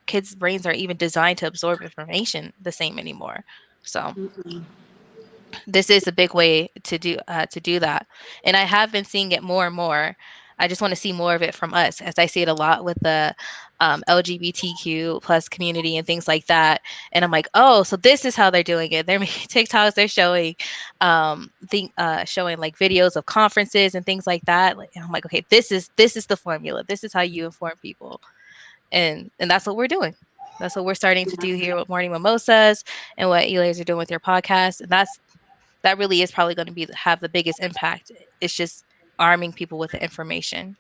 kids' brains are even designed to absorb information the same anymore. So Mm-mm. this is a big way to do that, and I have been seeing it more and more. I just want to see more of it from us, as I see it a lot with the LGBTQ plus community and things like that. And I'm like, oh, so this is how they're doing it. They're making TikToks. They're showing showing like videos of conferences and things like that. And I'm like, okay, this is the formula. This is how you inform people, and that's what we're doing. That's what we're starting to do here with Morning Mimosas, and what you ladies are doing with your podcast. And that really is probably going to have the biggest impact. It's just arming people with the information.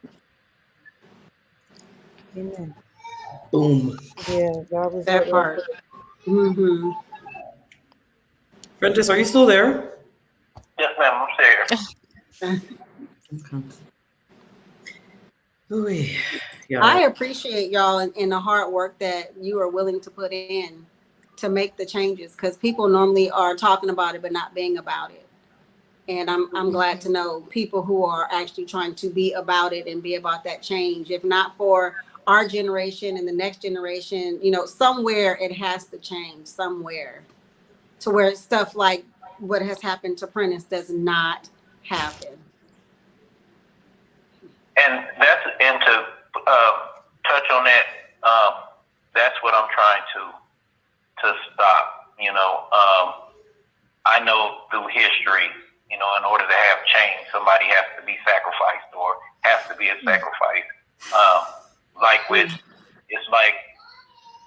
Amen. Boom. Yeah, God was That part. Mm-hmm. Prentice, are you still there? Yes, ma'am, I'm there. Okay. Ooh, yeah. I appreciate y'all and the hard work that you are willing to put in to make the changes, because people normally are talking about it but not being about it. And I'm glad to know people who are actually trying to be about it and be about that change. If not for our generation and the next generation, somewhere it has to change, somewhere, to where stuff like what has happened to Prentice does not happen. And to touch on that, that's what I'm trying to stop. I know through history, in order to have change, somebody has to be sacrificed or has to be a sacrifice. It's like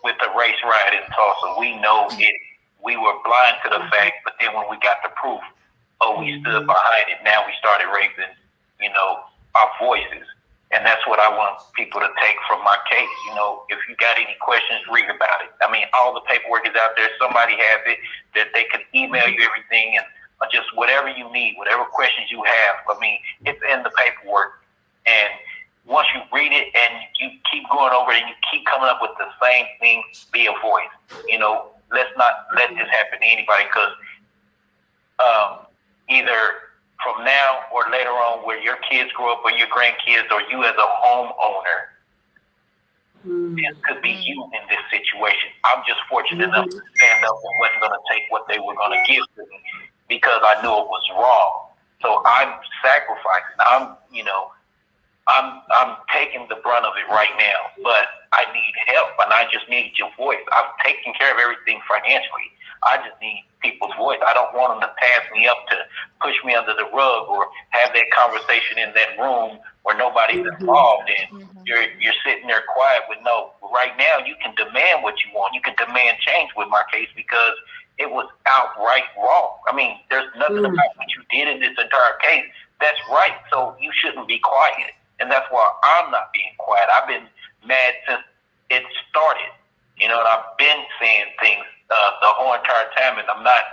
with the race riot in Tulsa, we know it. We were blind to the fact, but then when we got the proof, we stood behind it. Now we started raising, our voices. And that's what I want people to take from my case. If you got any questions, read about it. I mean, all the paperwork is out there. Somebody has it that they can email you everything, and just whatever you need, whatever questions you have. I mean, it's in the paperwork. And once you read it and you keep going over it and you keep coming up with the same thing, be a voice. Let's not let this happen to anybody, because either from now or later on, where your kids grow up or your grandkids or you as a homeowner, this could be you in this situation. I'm just fortunate enough to stand up and wasn't going to take what they were going to give to me because I knew it was wrong. So I'm sacrificing. I'm taking the brunt of it right now, but I need help and I just need your voice. I'm taking care of everything financially. I just need people's voice. I don't want them to pass me up to push me under the rug or have that conversation in that room where nobody's involved in. You're sitting there quiet with no. Right now, you can demand what you want. You can demand change with my case because it was outright wrong. I mean, there's nothing about what you did in this entire case that's right. So you shouldn't be quiet. And that's why I'm not being quiet. I've been mad since it started. And I've been saying things the whole entire time, and I'm not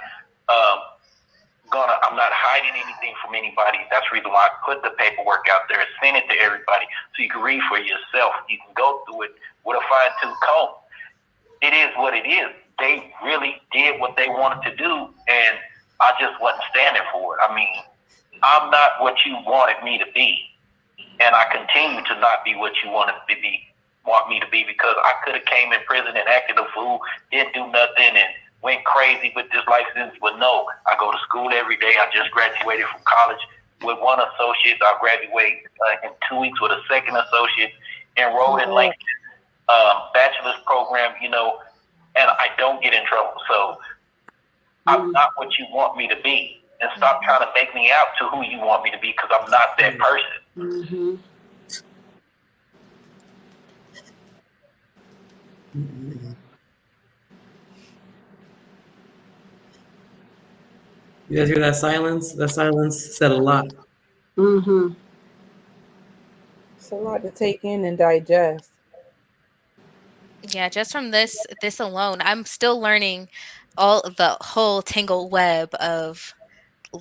hiding anything from anybody. That's the reason why I put the paperwork out there and send it to everybody so you can read for yourself. You can go through it with a fine-tooth comb. It is what it is. They really did what they wanted to do, and I just wasn't standing for it. I mean, I'm not what you wanted me to be, and I continue to not be what you want me to be, because I could have came in prison and acted a fool, didn't do nothing, and went crazy with this license. But no, I go to school every day. I just graduated from college with one associate. I graduate in 2 weeks with a second associate, enrolled in Lincoln bachelor's program, and I don't get in trouble. So I'm not what you want me to be, and stop trying to make me out to who you want me to be, because I'm not that person. You guys hear that silence? That silence said a lot. It's a lot to take in and digest. Yeah, just from this alone, I'm still learning all of the whole tangled web of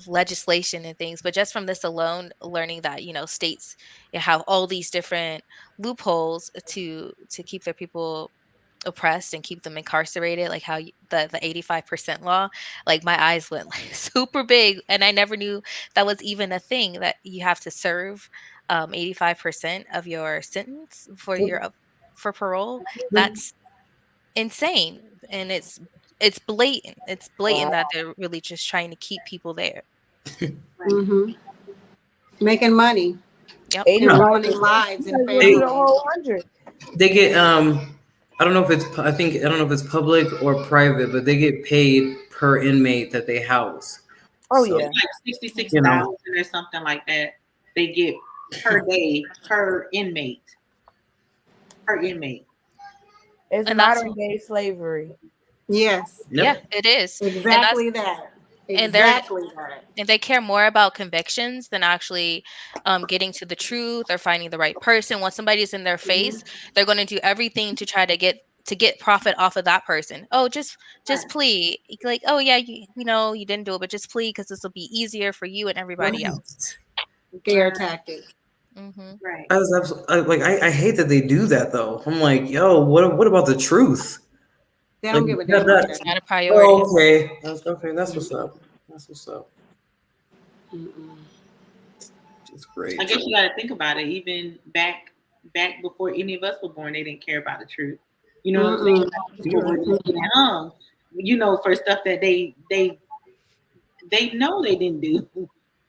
legislation and things. But just from this alone, learning that states have all these different loopholes to keep their people oppressed and keep them incarcerated, like how the 85% law, like my eyes went like super big, and I never knew that was even a thing, that you have to serve 85% of your sentence for parole. That's insane, and it's it's blatant. It's blatant that they're really just trying to keep people there. Mm-hmm. Making money Yep. and ruining lives and families. They get I don't know if it's public or private, but they get paid per inmate that they house. Oh So, yeah, Like 66,000 or something like that. They get per day per inmate. Per inmate. it's And that's- modern day slavery. Yes, Yep. Yeah, it is. exactly that. and Exactly that. And they care more about convictions than actually getting to the truth or finding the right person. Once somebody's in their face, they're going to do everything to try to get profit off of that person. Oh, just plea. Like, oh yeah, you know you didn't do it, but just plea because this will be easier for you and everybody else. Scare tactic. Mm-hmm. Right. I hate that they do that though. I'm like, yo, what about the truth? They don't Like, give a damn. that- It's not a priority. Oh, okay. That's what's up. That's what's up. It's great. I guess you got to think about it. Even back before any of us were born, they didn't care about the truth. You know what I'm saying? People were getting hung, you know, for stuff that they know they didn't do.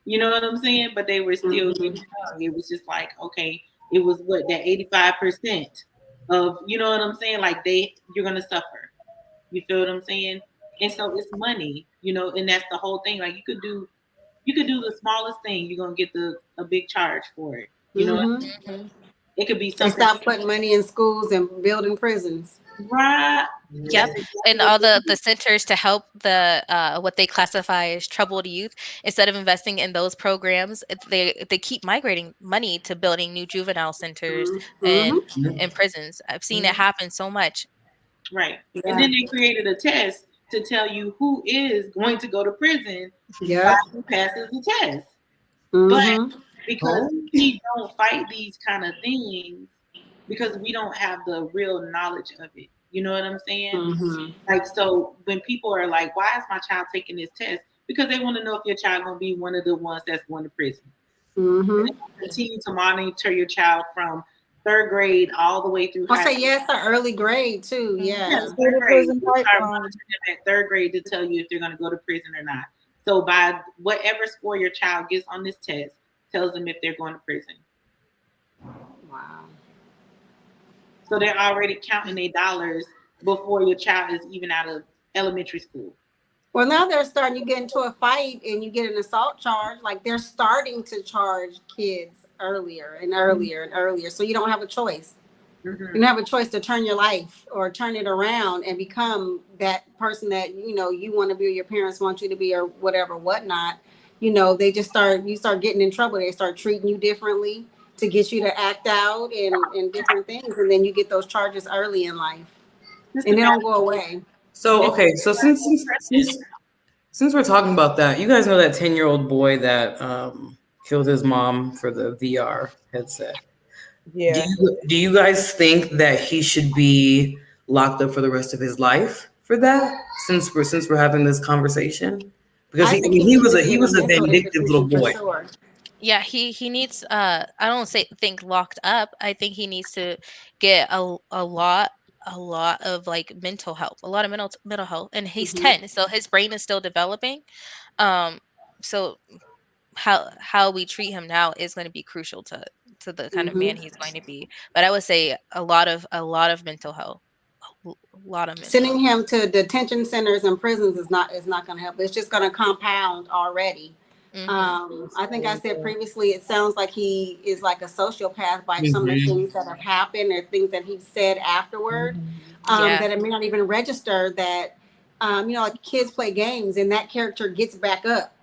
You know what I'm saying? But they were still getting hung. It was just like, okay, it was what, that 85% of, you know what I'm saying? Like you're gonna suffer. You feel what I'm saying? And so it's money, you know, and that's the whole thing. Like you could do the smallest thing, you're gonna get a big charge for it. You know, what I'm saying? It could be They something. stop putting money in schools and building prisons. Right. Yep. And all the centers to help the what they classify as troubled youth, instead of investing in those programs, they keep migrating money to building new juvenile centers and prisons. I've seen it happen so much. Right. Yeah. And then they created a test to tell you who is going to go to prison by who passes the test. But because we don't fight these kind of things, because we don't have the real knowledge of it. You know what I'm saying? Like, so when people are like, why is my child taking this test? Because they want to know if your child going to be one of the ones that's going to prison. Continue to monitor your child from 3rd grade all the way through high school. Yes, an early grade too. Yes, 3rd grade. Start monitoring them at 3rd grade to tell you if they're going to go to prison or not. So by whatever score your child gets on this test, tells them if they're going to prison. Wow. So they're already counting their dollars before your child is even out of elementary school. Well, now they're starting, you get into a fight and you get an assault charge, like they're starting to charge kids earlier and earlier and earlier. So you don't have a choice. You don't have a choice to turn your life or turn it around and become that person that, you know, you want to be or your parents want you to be or whatever, whatnot. You know, you start getting in trouble. They start treating you differently to get you to act out and different things. And then you get those charges early in life and they don't go away. So, okay. So since we're talking about that, you guys know that 10-year-old boy that killed his mom for the VR headset. Yeah. Do you guys think that he should be locked up for the rest of his life for that? Since we're having this conversation, because he was a vindictive little boy. Sure. Yeah, he needs. I don't think locked up. I think he needs to get a lot of like mental health, a lot of mental health, and he's 10, so his brain is still developing. So how we treat him now is going to be crucial to the kind of man he's going to be. But I would say a lot of mental health. Sending him to detention centers and prisons is not going to help. It's just going to compound already. I think I said previously, it sounds like he is like a sociopath by some of the things that have happened or things that he said afterward, that it may not even register that, you know, like kids play games and that character gets back up.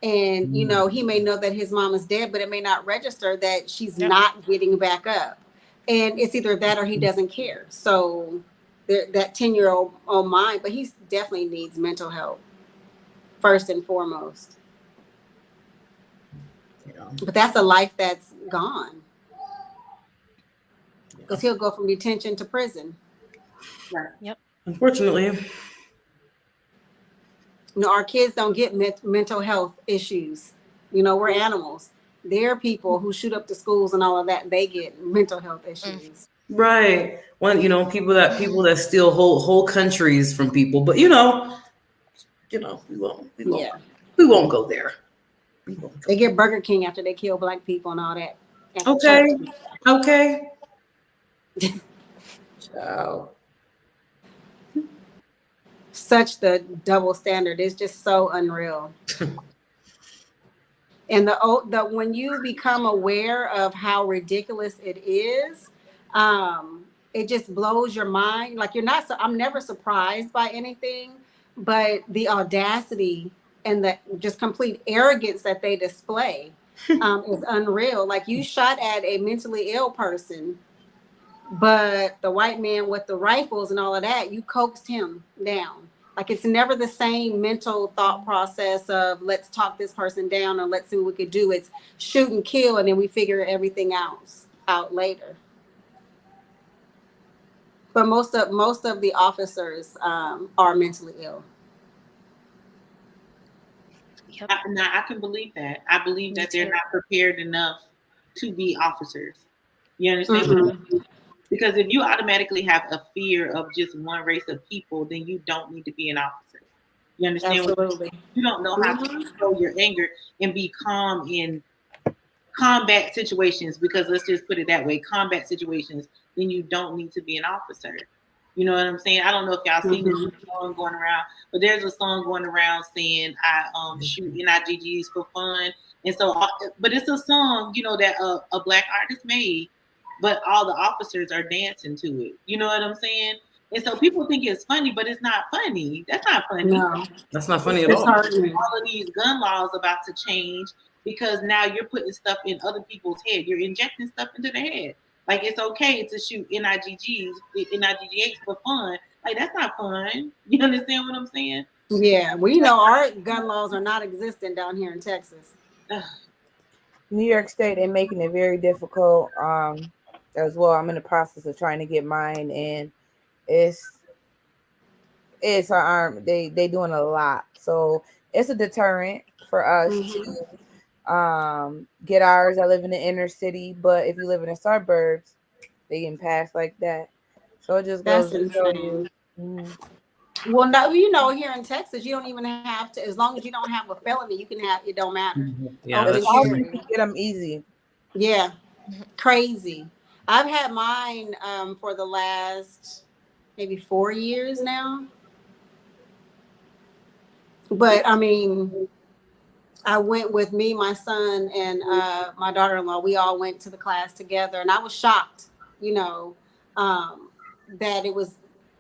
And, you know, he may know that his mom is dead, but it may not register that she's not getting back up. And it's either that or he doesn't care. So that 10-year-old mind, but he definitely needs mental health first and foremost. But that's a life that's gone. Because he'll go from detention to prison. Right. Yep. Unfortunately. You know, our kids don't get mental health issues. You know, we're animals. There are people who shoot up the schools and all of that. They get mental health issues. Right. When people that steal whole countries from people, but Yeah. we won't go there. They get Burger King after they kill black people and all that. At the Okay. church. Okay. Ciao. Such the double standard. It's just so unreal. And the when you become aware of how ridiculous it is, it just blows your mind. Like I'm never surprised by anything, but the audacity and the just complete arrogance that they display is unreal. Like you shot at a mentally ill person, but the white man with the rifles and all of that, you coaxed him down. Like it's never the same mental thought process of let's talk this person down or let's see what we could do. It's shoot and kill, and then we figure everything out later. But most of the officers are mentally ill. Yep. I can believe that. I believe that they're not prepared enough to be officers. You understand? Mm-hmm. Because if you automatically have a fear of just one race of people, then you don't need to be an officer. You understand? Absolutely. You don't know how to control your anger and be calm in combat situations, because let's just put it that way, combat situations, then you don't need to be an officer. You know what I'm saying? I don't know if y'all seen this song going around, but there's a song going around saying I shoot NIGGs for fun. And so, but it's a song, that a black artist made, but all the officers are dancing to it. You know what I'm saying? And so people think it's funny, but it's not funny. That's not funny. No, that's not funny at all. All of these gun laws about to change because now you're putting stuff in other people's head. You're injecting stuff into their head. Like it's okay to shoot NIGGs for fun. Like that's not fun. You understand what I'm saying? Yeah, our gun laws are not existent down here in Texas. New York State, they're making it very difficult as well. I'm in the process of trying to get mine, and it's they doing a lot. So it's a deterrent for us to get ours. I live in the inner city, but if you live in the suburbs, they can pass like that. So it just goes to show you. Well, no, here in Texas, you don't even have to. As long as you don't have a felony, you can have. It don't matter. Yeah, that's you can get them easy. Yeah, crazy. I've had mine for the last maybe 4 years now. But I mean, I went with me, my son, and my daughter-in-law. We all went to the class together, and I was shocked, that it was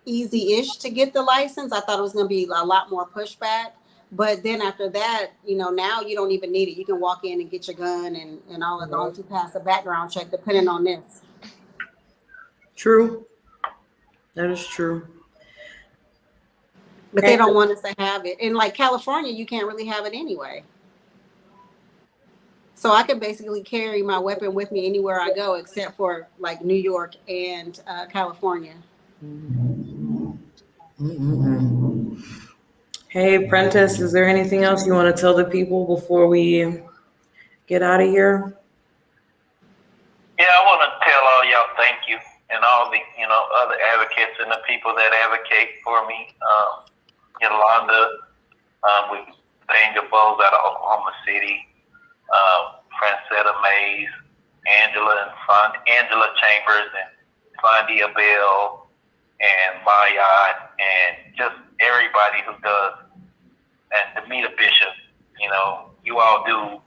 easy-ish to get the license. I thought it was going to be a lot more pushback. But then after that, now you don't even need it. You can walk in and get your gun and all, as long as you pass a background check, depending on this. True. That is true. But they don't want us to have it. In like California, you can't really have it anyway. So I can basically carry my weapon with me anywhere I go, except for like New York and California. Hey, Prentice, is there anything else you want to tell the people before we get out of here? Yeah, I want to tell all y'all thank you, and all the other advocates and the people that advocate for me. Yolanda, with Angel Bowles out of Oklahoma City, Francetta Mays, Angela Chambers, and Fondia Bell, and Maya, and just everybody who does, and Demita Bishop. You all do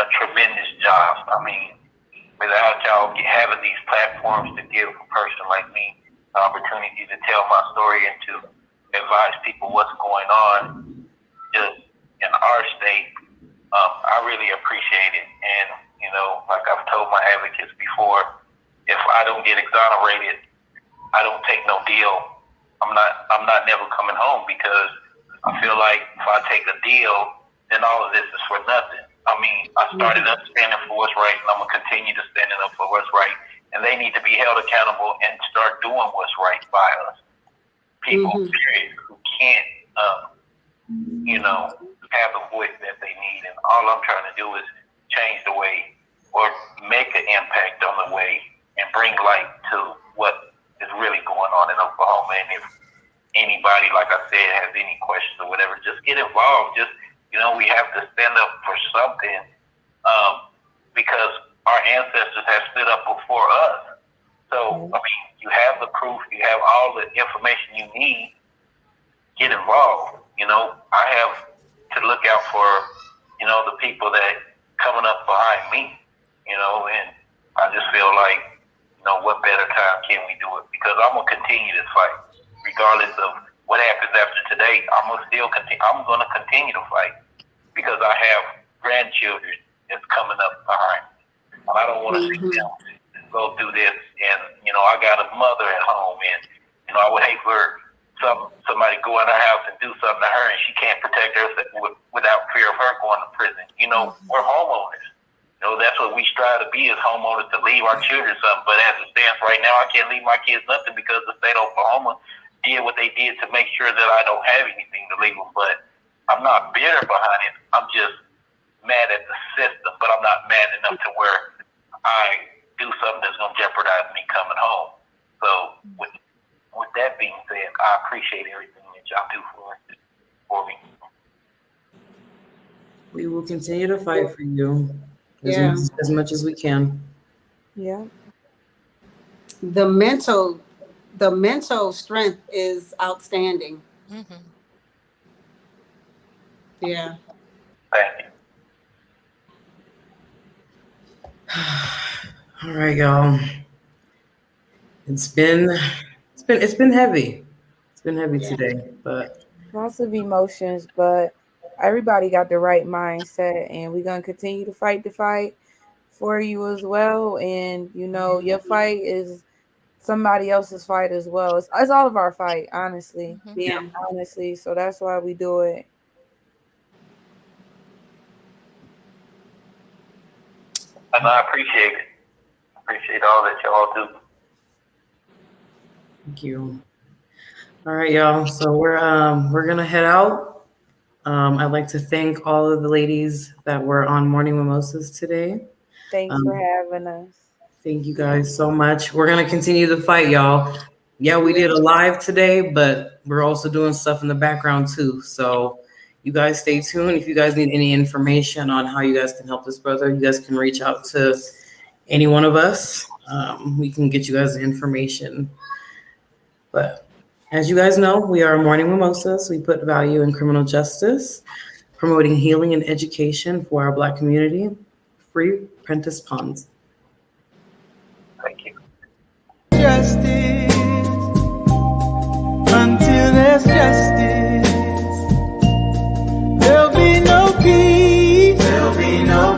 a tremendous job. I mean, without y'all having these platforms to give a person like me the opportunity to tell my story and to advise people what's going on just in our state, I really appreciate it. And, like I've told my advocates before, if I don't get exonerated, I don't take no deal. I'm not never coming home, because I feel like if I take a deal, then all of this is for nothing. I mean, I started up standing for what's right, and I'm going to continue to stand up for what's right. And they need to be held accountable and start doing what's right by us. People, period, who can't, have the voice that they need. And all I'm trying to do is change the way, or make an impact on the way, and bring light to what going on in Oklahoma. And if anybody, like I said, has any questions or whatever, just get involved. Just, we have to stand up for something because our ancestors have stood up before us. So, you have the proof, you have all the information you need, get involved. I have to look out for, the people that coming up behind me, and I just feel like, what better time can we do it? Because I'm going to continue this fight. Regardless of what happens after today, I'm going to continue to fight because I have grandchildren that's coming up behind me. And I don't want to see them go through this. And, I got a mother at home, and, I would hate for somebody go in her house and do something to her and she can't protect herself without fear of her going to prison. We're homeowners. That's what we strive to be as homeowners, to leave our children something. But as it stands right now, I can't leave my kids nothing because the state of Oklahoma did what they did to make sure that I don't have anything to leave them. But I'm not bitter behind it. I'm just mad at the system, but I'm not mad enough to where I do something that's going to jeopardize me coming home. So with that being said, I appreciate everything that y'all do for me. We will continue to fight for you Yeah. as much as we can. Yeah. The mental strength is outstanding. Mhm. Yeah. Thank you. All right, y'all. It's been heavy. It's been heavy today, but Lots of emotions, but everybody got the right mindset, and we're gonna continue to fight the fight for you as well. And your fight is somebody else's fight as well. It's all of our fight, honestly. Yeah. Honestly, so that's why we do it. And I appreciate it. Appreciate all that y'all do. thank you. All right, y'all. So we're gonna head out. I'd like to thank all of the ladies that were on Morning Mimosas today. Thanks for having us. Thank you guys so much. We're gonna continue the fight, y'all. Yeah, we did a live today, but we're also doing stuff in the background too. So you guys stay tuned. If you guys need any information on how you guys can help this brother, you guys can reach out to any one of us. We can get you guys the information. But as you guys know, we are Morning Mimosas. We put value in criminal justice, promoting healing and education for our Black community. Free Prentice Pons. Thank you. Justice, until there's justice, there'll be no peace, there'll be no